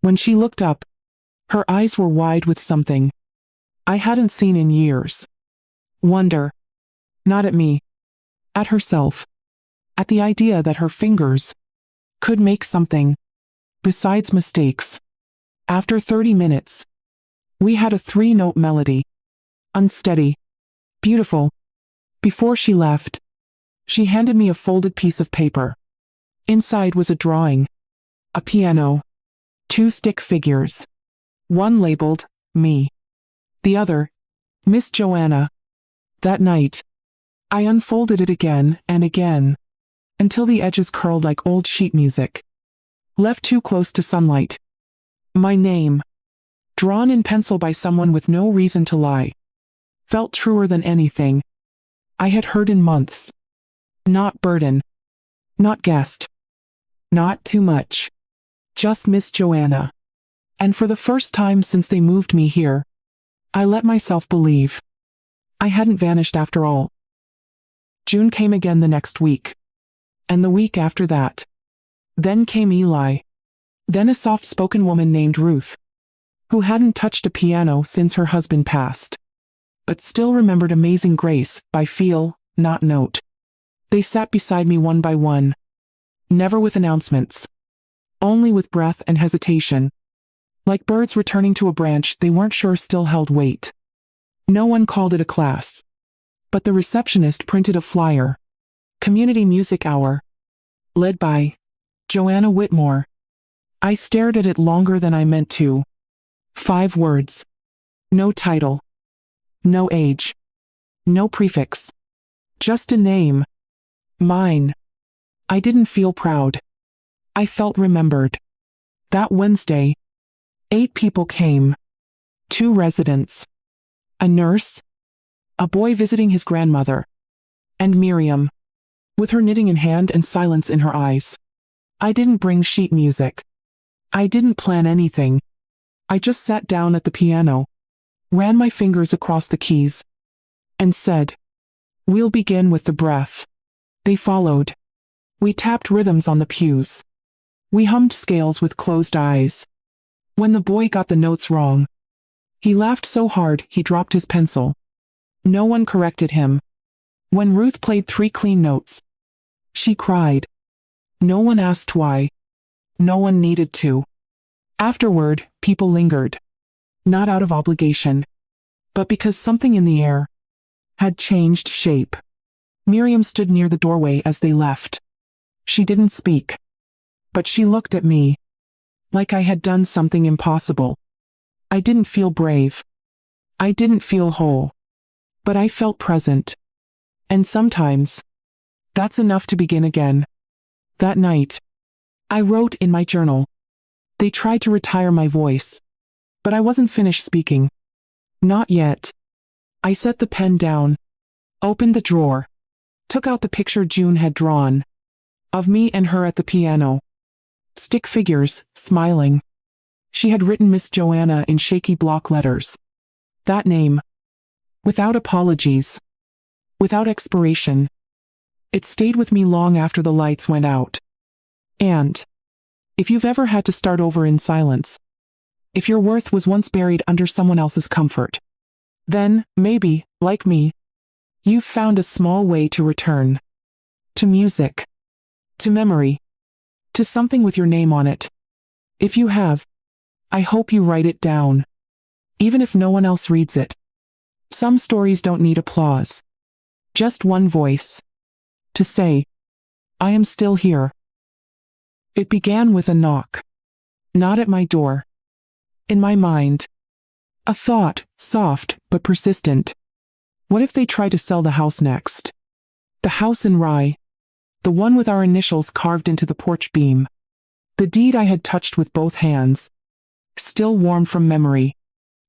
When she looked up, her eyes were wide with something I hadn't seen in years. Wonder. Not at me. At herself. At the idea that her fingers could make something besides mistakes. After 30 minutes, we had a 3-note melody. Unsteady. Beautiful. Before she left, she handed me a folded piece of paper. Inside was a drawing. A piano. 2 stick figures. One labeled, me. The other, Miss Joanna. That night, I unfolded it again and again, until the edges curled like old sheet music. Left too close to sunlight. My name, drawn in pencil by someone with no reason to lie, felt truer than anything I had heard in months. Not burden. Not guest. Not too much. Just Miss Joanna. And for the first time since they moved me here, I let myself believe I hadn't vanished after all. June came again the next week. And the week after that. Then came Eli. Then a soft-spoken woman named Ruth, who hadn't touched a piano since her husband passed, but still remembered Amazing Grace by feel, not note. They sat beside me one by one. Never with announcements. Only with breath and hesitation. Like birds returning to a branch they weren't sure still held weight. No one called it a class. But the receptionist printed a flyer. Community Music Hour. Led by Joanna Whitmore. I stared at it longer than I meant to. 5 words. No title. No age. No prefix. Just a name. Mine. I didn't feel proud. I felt remembered. That Wednesday, 8 people came. 2 residents. A nurse. A boy visiting his grandmother. And Miriam. With her knitting in hand and silence in her eyes. I didn't bring sheet music. I didn't plan anything. I just sat down at the piano, ran my fingers across the keys, and said, "We'll begin with the breath." They followed. We tapped rhythms on the pews. We hummed scales with closed eyes. When the boy got the notes wrong, he laughed so hard he dropped his pencil. No one corrected him. When Ruth played 3 clean notes, she cried. No one asked why. No one needed to. Afterward, people lingered. Not out of obligation, but because something in the air had changed shape. Miriam stood near the doorway as they left. She didn't speak, but she looked at me like I had done something impossible. I didn't feel brave. I didn't feel whole. But I felt present. And sometimes, that's enough to begin again. That night, I wrote in my journal. They tried to retire my voice, but I wasn't finished speaking. Not yet. I set the pen down, opened the drawer, took out the picture June had drawn, of me and her at the piano. Stick figures, smiling. She had written Miss Joanna in shaky block letters. That name. Without apologies. Without expiration. It stayed with me long after the lights went out. And if you've ever had to start over in silence, if your worth was once buried under someone else's comfort, then, maybe, like me, you've found a small way to return. To music. To memory. To something with your name on it. If you have, I hope you write it down. Even if no one else reads it. Some stories don't need applause. Just one voice. To say, I am still here. It began with a knock. Not at my door. In my mind. A thought, soft but persistent. What if they try to sell the house next? The house in Rye. The one with our initials carved into the porch beam. The deed I had touched with both hands. still warm from memory.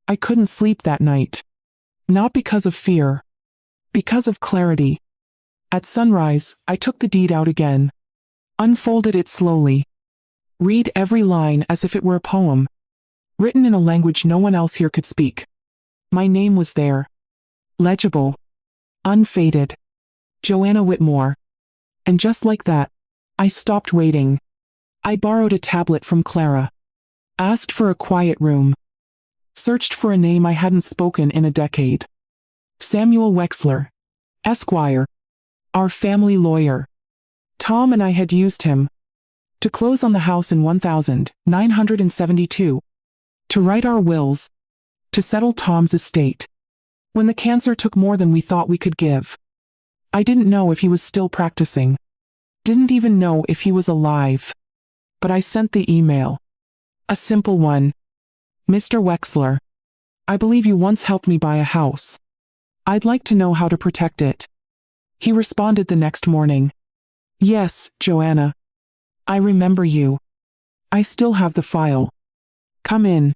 I couldn't sleep that night. Not because of fear. Because of clarity. At sunrise, I took the deed out again. Unfolded it slowly. Read every line as if it were a poem. Written in a language no one else here could speak. My name was there. Legible. Unfaded. Joanna Whitmore. And just like that, I stopped waiting. I borrowed a tablet from Clara. Asked for a quiet room. Searched for a name I hadn't spoken in a decade. Samuel Wexler. Esquire. Our family lawyer. Tom and I had used him. To close on the house in 1972. To write our wills. To settle Tom's estate. When the cancer took more than we thought we could give. I didn't know if he was still practicing. Didn't even know if he was alive. But I sent the email. A simple one. Mr. Wexler. I believe you once helped me buy a house. I'd like to know how to protect it. He responded the next morning. Yes, Joanna. I remember you. I still have the file. Come in.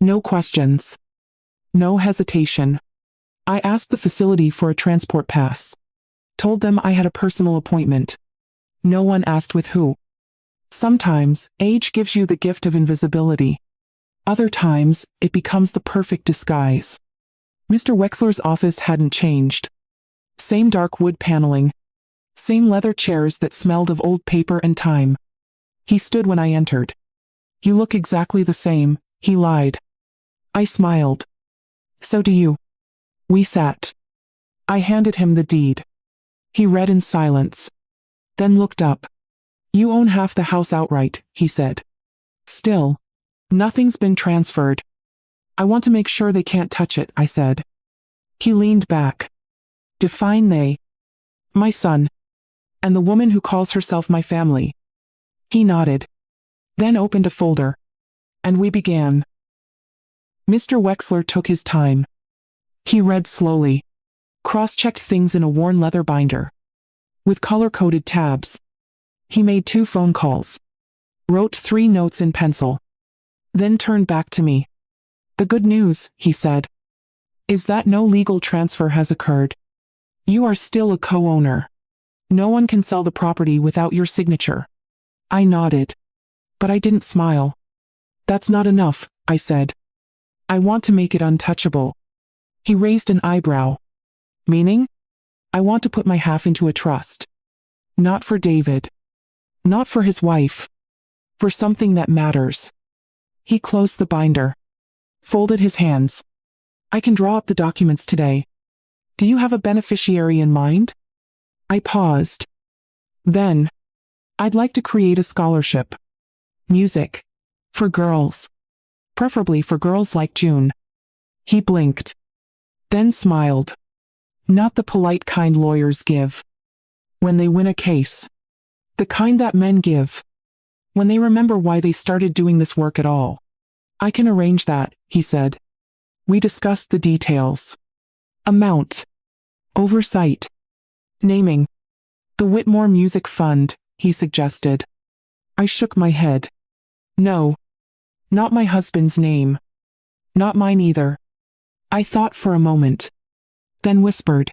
No questions. No hesitation. I asked the facility for a transport pass. Told them I had a personal appointment. No one asked with who. Sometimes, age gives you the gift of invisibility. Other times, it becomes the perfect disguise. Mr. Wexler's office hadn't changed. Same dark wood paneling. Same leather chairs that smelled of old paper and time. He stood when I entered. You look exactly the same, he lied. I smiled. So do you. We sat. I handed him the deed. He read in silence. Then looked up. You own half the house outright, he said. Still. Nothing's been transferred. I want to make sure they can't touch it, I said. He leaned back. Define they. My son. And the woman who calls herself my family. He nodded. Then opened a folder. And we began. Mr. Wexler took his time. He read slowly. Cross-checked things in a worn leather binder. With color-coded tabs. He made 2 phone calls. Wrote 3 notes in pencil. Then turned back to me. The good news, he said, is that no legal transfer has occurred. You are still a co-owner. No one can sell the property without your signature. I nodded. But I didn't smile. That's not enough, I said. I want to make it untouchable. He raised an eyebrow. Meaning? I want to put my half into a trust. Not for David. Not for his wife. For something that matters. He closed the binder. Folded his hands. I can draw up the documents today. Do you have a beneficiary in mind? I paused. Then. I'd like to create a scholarship. Music. For girls. Preferably for girls like June. He blinked. Then smiled. Not the polite kind lawyers give. When they win a case. The kind that men give. When they remember why they started doing this work at all. I can arrange that, he said. We discussed the details. Amount. Oversight. Naming. The Whitmore Music Fund, he suggested. I shook my head. No. Not my husband's name. Not mine either. I thought for a moment. Then whispered.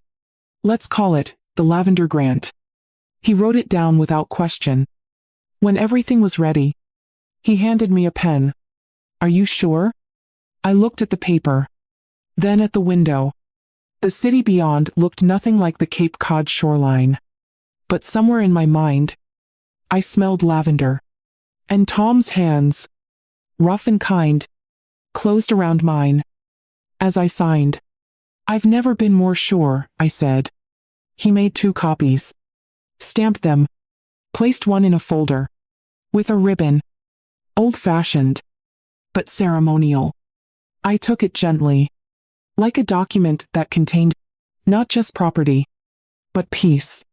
Let's call it, the Lavender Grant. He wrote it down without question. When everything was ready, he handed me a pen. Are you sure? I looked at the paper. Then at the window. The city beyond looked nothing like the Cape Cod shoreline. But somewhere in my mind, I smelled lavender. And Tom's hands, rough and kind, closed around mine. As I signed. I've never been more sure, I said. He made 2 copies. Stamped them. Placed one in a folder. With a ribbon. Old-fashioned. But ceremonial. I took it gently. Like a document that contained not just property, but peace.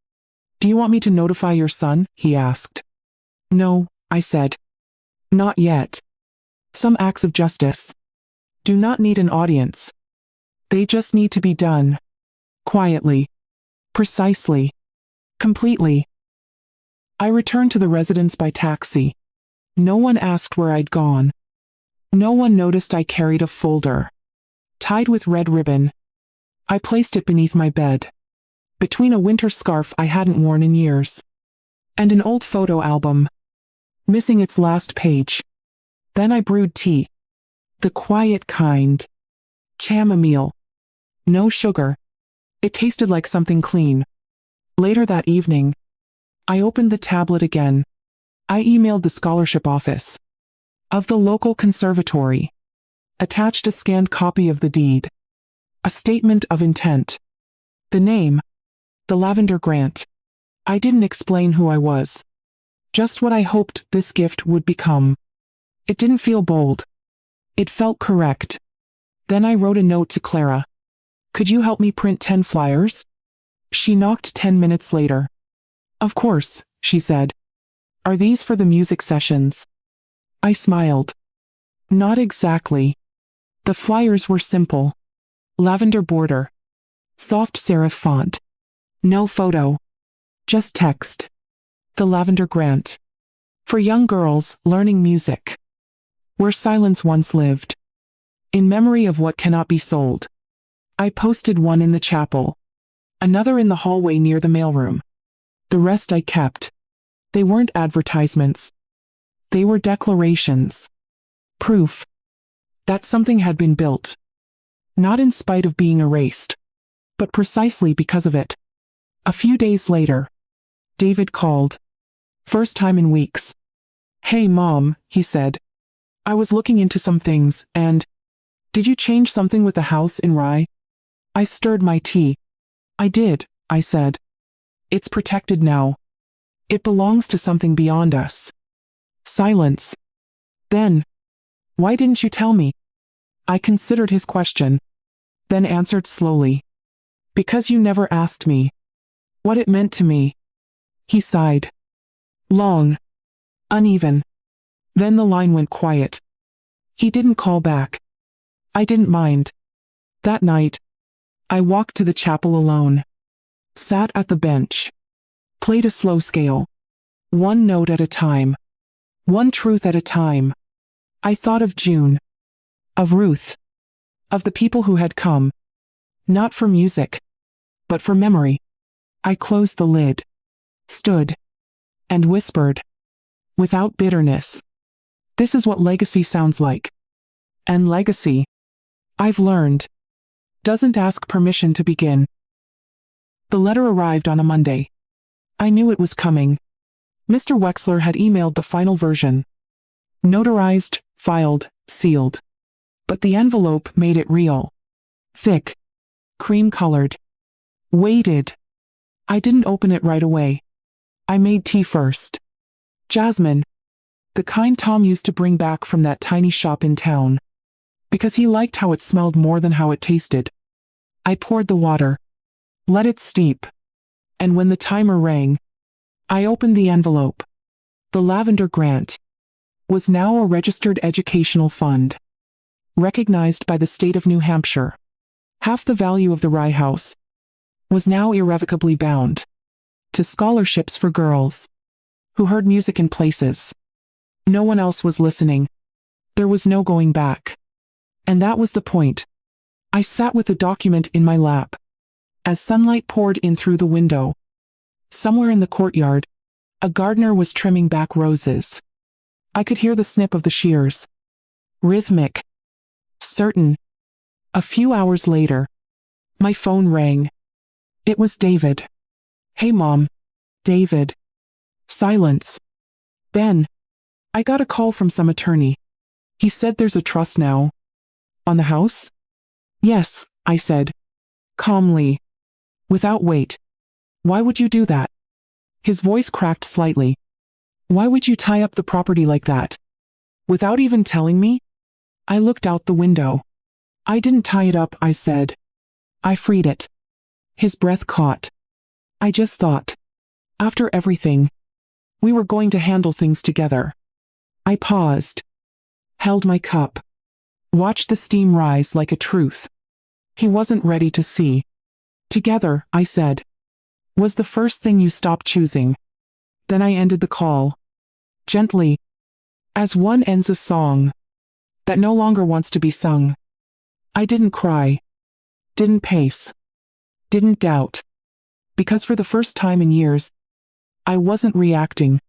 Do you want me to notify your son? He asked. No, I said. Not yet. Some acts of justice do not need an audience. They just need to be done. Quietly. Precisely. Completely. I returned to the residence by taxi. No one asked where I'd gone. No one noticed I carried a folder, tied with red ribbon. I placed it beneath my bed, between a winter scarf I hadn't worn in years, and an old photo album, missing its last page. Then I brewed tea. The quiet kind. Chamomile. No sugar. It tasted like something clean. Later that evening, I opened the tablet again. I emailed the scholarship office of the local conservatory, attached a scanned copy of the deed, a statement of intent, the name, the Lavender Grant. I didn't explain who I was, just what I hoped this gift would become. It didn't feel bold. It felt correct. Then I wrote a note to Clara. Could you help me print 10 flyers? She knocked 10 minutes later. Of course, she said. Are these for the music sessions? I smiled. Not exactly. The flyers were simple. Lavender border. Soft serif font. No photo. Just text. The Lavender Grant. For young girls learning music. Where silence once lived. In memory of what cannot be sold. I posted one in the chapel. Another in the hallway near the mailroom. The rest I kept. They weren't advertisements. They were declarations. Proof that something had been built. Not in spite of being erased, but precisely because of it. A few days later, David called. First time in weeks. Hey Mom, he said. I was looking into some things, and did you change something with the house in Rye? I stirred my tea. I did, I said. It's protected now. It belongs to something beyond us. Silence. Then, why didn't you tell me? I considered his question, then answered slowly. Because you never asked me what it meant to me. He sighed. Long. Uneven. Then the line went quiet. He didn't call back. I didn't mind. That night, I walked to the chapel alone. Sat at the bench. Played a slow scale. One note at a time. One truth at a time. I thought of June. Of Ruth. Of the people who had come. Not for music. But for memory. I closed the lid. Stood. And whispered. Without bitterness. This is what legacy sounds like. And legacy, I've learned, doesn't ask permission to begin. The letter arrived on a Monday. I knew it was coming. Mr. Wexler had emailed the final version. Notarized, filed, sealed. But the envelope made it real. Thick. Cream-colored. Weighted. I didn't open it right away. I made tea first. Jasmine. The kind Tom used to bring back from that tiny shop in town. Because he liked how it smelled more than how it tasted. I poured the water. Let it steep. And when the timer rang, I opened the envelope. The Lavender Grant was now a registered educational fund, recognized by the state of New Hampshire. Half the value of the Rye House was now irrevocably bound to scholarships for girls who heard music in places no one else was listening. There was no going back. And that was the point. I sat with the document in my lap as sunlight poured in through the window. Somewhere in the courtyard, a gardener was trimming back roses. I could hear the snip of the shears. Rhythmic. Certain. A few hours later, my phone rang. It was David. Hey Mom. David. Silence. Then, I got a call from some attorney. He said there's a trust now. On the house? Yes, I said. Calmly. Without weight. Why would you do that? His voice cracked slightly. Why would you tie up the property like that? Without even telling me? I looked out the window. I didn't tie it up, I said. I freed it. His breath caught. I just thought. After everything, we were going to handle things together. I paused. Held my cup. Watched the steam rise like a truth he wasn't ready to see. Together, I said, was the first thing you stopped choosing. Then I ended the call. Gently. As one ends a song. that no longer wants to be sung. I didn't cry, didn't pace, didn't doubt. Because for the first time in years, I wasn't reacting.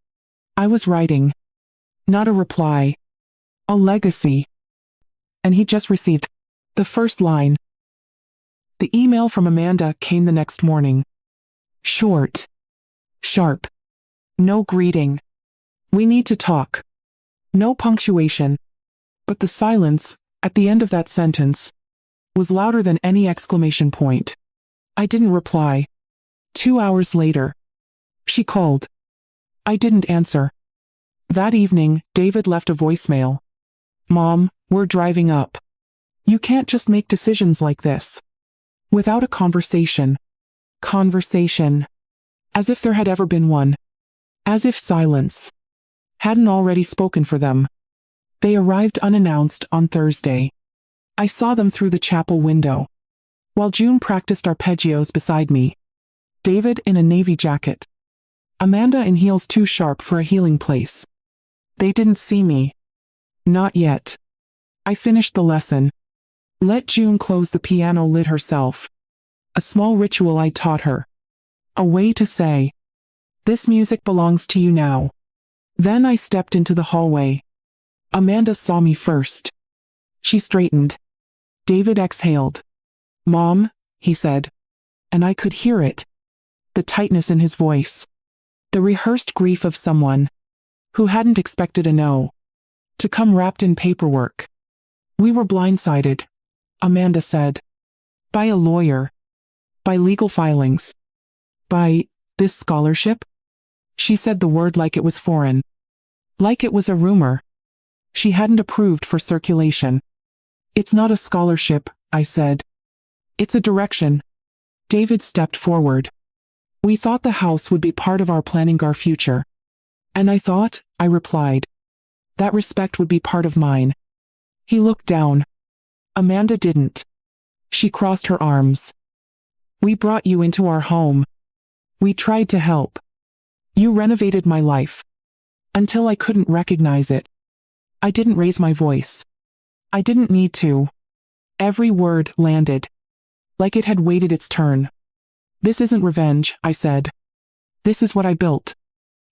I was writing. Not a reply. A legacy. And he just received the first line. The email from Amanda came the next morning. Short. Sharp. No greeting. We need to talk. No punctuation. But the silence, at the end of that sentence, was louder than any exclamation point. I didn't reply. 2 hours later, she called. I didn't answer. That evening, David left a voicemail. Mom, we're driving up. You can't just make decisions like this. Without a conversation. Conversation. As if there had ever been one. As if silence hadn't already spoken for them. They arrived unannounced on Thursday. I saw them through the chapel window. While June practiced arpeggios beside me. David in a navy jacket. Amanda in heels too sharp for a healing place. They didn't see me. Not yet. I finished the lesson. Let June close the piano lid herself. A small ritual I taught her. A way to say, this music belongs to you now. Then I stepped into the hallway. Amanda saw me first. She straightened. David exhaled. Mom, he said. And I could hear it. The tightness in his voice. The rehearsed grief of someone who hadn't expected a no to come wrapped in paperwork. We were blindsided, Amanda said. By a lawyer. By legal filings. By this scholarship? She said the word like it was foreign. Like it was a rumor. She hadn't approved for circulation. It's not a scholarship, I said. It's a direction. David stepped forward. We thought the house would be part of our planning our future. And I replied. That respect would be part of mine. He looked down. Amanda didn't. She crossed her arms. We brought you into our home. We tried to help. You renovated my life. Until I couldn't recognize it. I didn't raise my voice. I didn't need to. Every word landed. Like it had waited its turn. This isn't revenge, I said. This is what I built.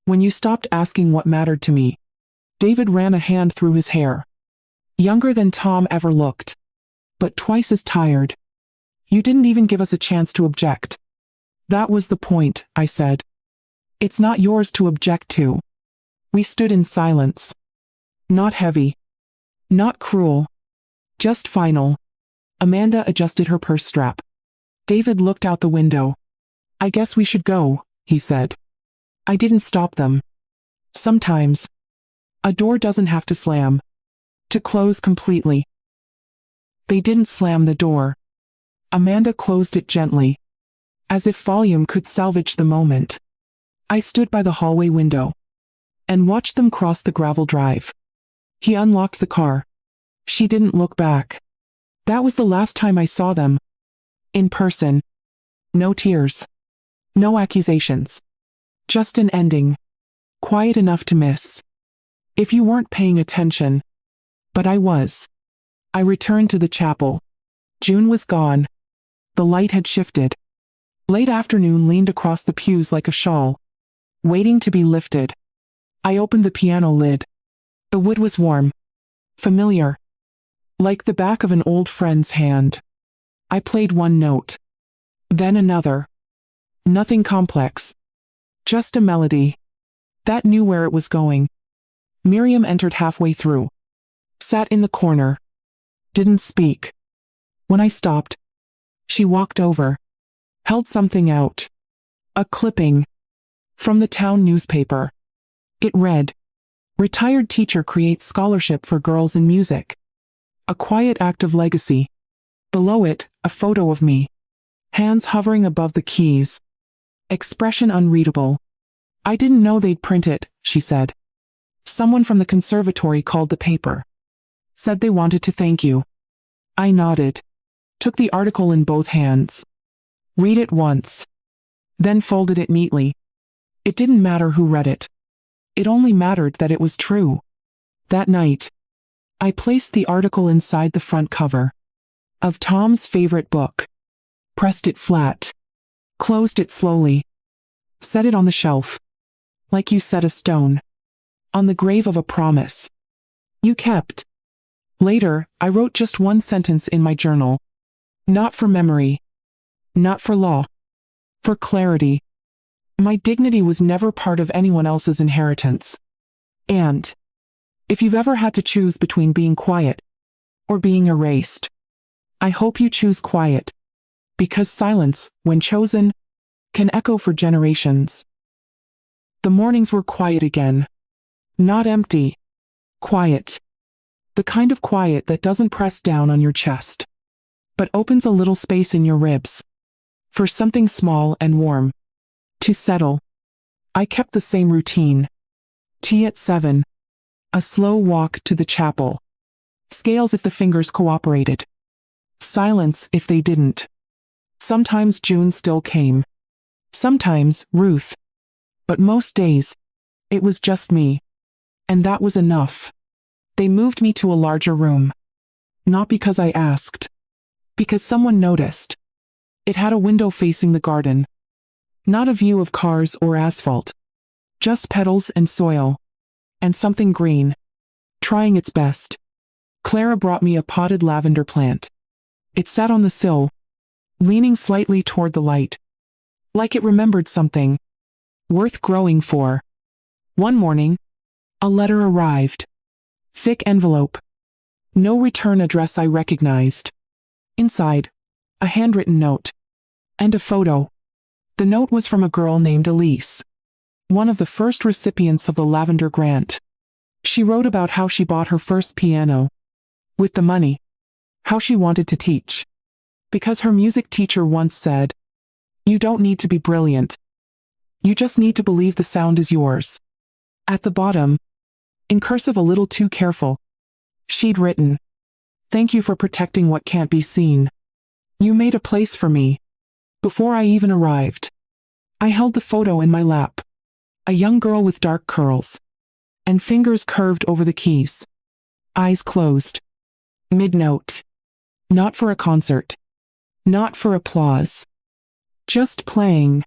When you stopped asking what mattered to me. David ran a hand through his hair. Younger than Tom ever looked. But twice as tired. You didn't even give us a chance to object. That was the point, I said. It's not yours to object to. We stood in silence. Not heavy. Not cruel. Just final. Amanda adjusted her purse strap. David looked out the window. I guess we should go, he said. I didn't stop them. Sometimes. A door doesn't have to slam. To close completely. They didn't slam the door. Amanda closed it gently. As if volume could salvage the moment. I stood by the hallway window. And watched them cross the gravel drive. He unlocked the car. She didn't look back. That was the last time I saw them. In person. No tears. No accusations. Just an ending. Quiet enough to miss. If you weren't paying attention. But I was. I returned to the chapel. June was gone. The light had shifted. Late afternoon leaned across the pews like a shawl. Waiting to be lifted. I opened the piano lid. The wood was warm. Familiar. Like the back of an old friend's hand. I played one note. Then another. Nothing complex. Just a melody. That knew where it was going. Miriam entered halfway through. Sat in the corner. Didn't speak. When I stopped. She walked over. Held something out. A clipping. From the town newspaper. It read. Retired teacher creates scholarship for girls in music. A quiet act of legacy. Below it, a photo of me. Hands hovering above the keys. Expression unreadable. I didn't know they'd print it, she said. Someone from the conservatory called the paper. Said they wanted to thank you. I nodded. Took the article in both hands. Read it once. Then folded it neatly. It didn't matter who read it. It only mattered that it was true. That night. I placed the article inside the front cover of Tom's favorite book, pressed it flat, closed it slowly, set it on the shelf, like you set a stone on the grave of a promise you kept. Later, I wrote just one sentence in my journal. Not for memory, not for law, for clarity. My dignity was never part of anyone else's inheritance. And if you've ever had to choose between being quiet or being erased, I hope you choose quiet, because silence, when chosen, can echo for generations. The mornings were quiet again. Not empty. Quiet. The kind of quiet that doesn't press down on your chest, but opens a little space in your ribs for something small and warm to settle. I kept the same routine. Tea at 7. A slow walk to the chapel. Scales if the fingers cooperated. Silence if they didn't. Sometimes June still came. Sometimes Ruth. But most days, it was just me. And that was enough. They moved me to a larger room. Not because I asked. Because someone noticed. It had a window facing the garden. Not a view of cars or asphalt. Just petals and soil. And something green. Trying its best. Clara brought me a potted lavender plant. It sat on the sill, leaning slightly toward the light. Like it remembered something worth growing for. One morning, a letter arrived. Thick envelope. No return address I recognized. Inside, a handwritten note. And a photo. The note was from a girl named Elise, one of the first recipients of the Lavender Grant. She wrote about how she bought her first piano with the money, how she wanted to teach, because her music teacher once said, "You don't need to be brilliant. You just need to believe the sound is yours." At the bottom, in cursive a little too careful, she'd written, "Thank you for protecting what can't be seen. You made a place for me." Before I even arrived, I held the photo in my lap. A young girl with dark curls and fingers curved over the keys. Eyes closed. Mid-note. Not for a concert. Not for applause. Just playing.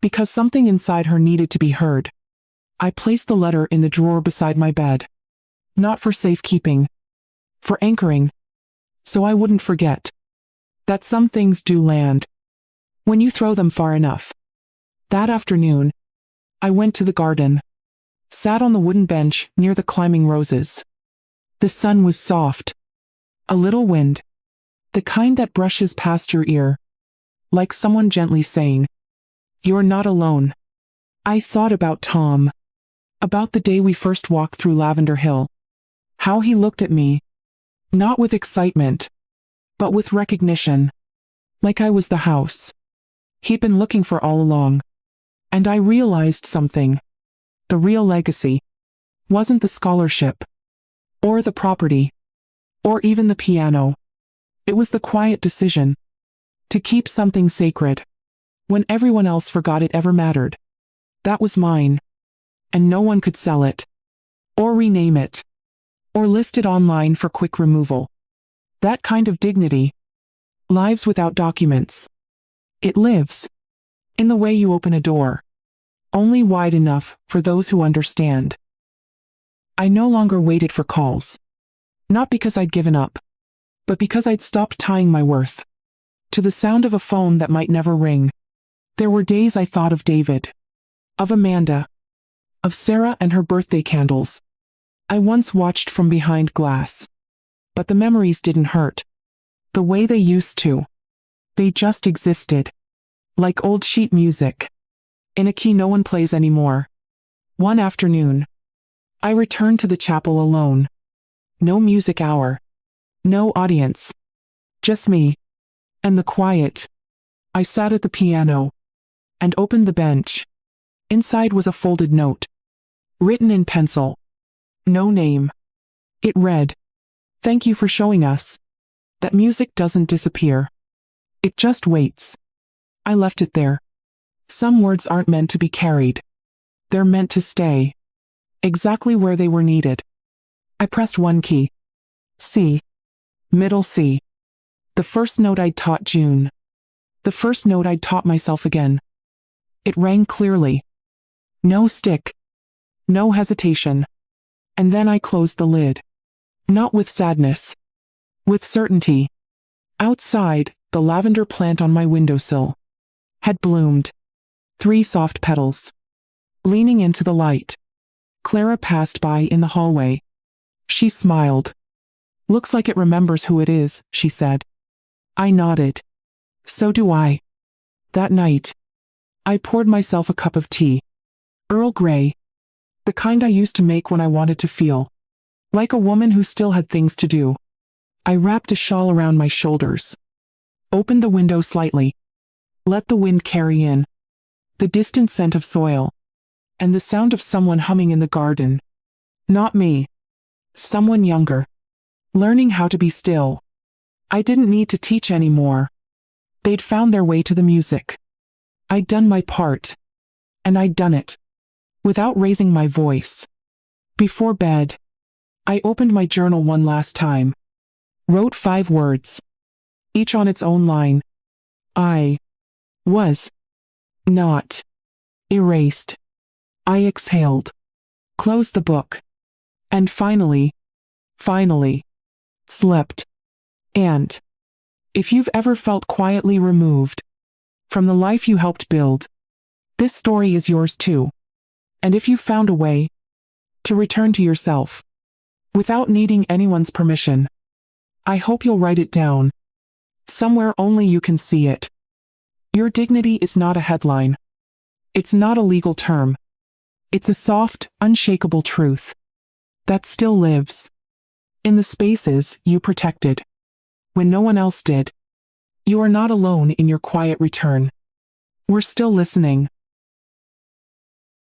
Because something inside her needed to be heard. I placed the letter in the drawer beside my bed. Not for safekeeping. For anchoring. So I wouldn't forget that some things do land when you throw them far enough. That afternoon, I went to the garden. Sat on the wooden bench near the climbing roses. The sun was soft. A little wind. The kind that brushes past your ear. Like someone gently saying, "You're not alone." I thought about Tom. About the day we first walked through Lavender Hill. How he looked at me. Not with excitement, but with recognition. Like I was the house he'd been looking for all along. And I realized something. The real legacy wasn't the scholarship, or the property, or even the piano. It was the quiet decision to keep something sacred when everyone else forgot it ever mattered. That was mine, and no one could sell it, or rename it, or list it online for quick removal. That kind of dignity lives without documents. It lives in the way you open a door, only wide enough for those who understand. I no longer waited for calls. Not because I'd given up, but because I'd stopped tying my worth to the sound of a phone that might never ring. There were days I thought of David, of Amanda, of Sarah and her birthday candles I once watched from behind glass. But the memories didn't hurt the way they used to. They just existed, like old sheet music, in a key no one plays anymore. One afternoon, I returned to the chapel alone. No music hour. No audience. Just me. And the quiet. I sat at the piano and opened the bench. Inside was a folded note, written in pencil. No name. It read, "Thank you for showing us that music doesn't disappear. It just waits." I left it there. Some words aren't meant to be carried. They're meant to stay exactly where they were needed. I pressed one key. C. Middle C. The first note I'd taught June. The first note I'd taught myself again. It rang clearly. No stick. No hesitation. And then I closed the lid. Not with sadness. With certainty. Outside, the lavender plant on my windowsill had bloomed. 3 soft petals. Leaning into the light, Clara passed by in the hallway. She smiled. Looks like it remembers who it is, she said. I nodded. So do I. That night, I poured myself a cup of tea. Earl Grey. The kind I used to make when I wanted to feel like a woman who still had things to do. I wrapped a shawl around my shoulders. Opened the window slightly. Let the wind carry in the distant scent of soil. And the sound of someone humming in the garden. Not me. Someone younger. Learning how to be still. I didn't need to teach anymore. They'd found their way to the music. I'd done my part. And I'd done it. Without raising my voice. Before bed, I opened my journal one last time. Wrote 5 words. Each on its own line. I was not erased. I exhaled. Closed the book. And finally, slept. And if you've ever felt quietly removed from the life you helped build, this story is yours too. And if you found a way to return to yourself without needing anyone's permission, I hope you'll write it down. Somewhere only you can see it. Your dignity is not a headline. It's not a legal term. It's a soft, unshakable truth that still lives in the spaces you protected when no one else did. You are not alone in your quiet return. We're still listening.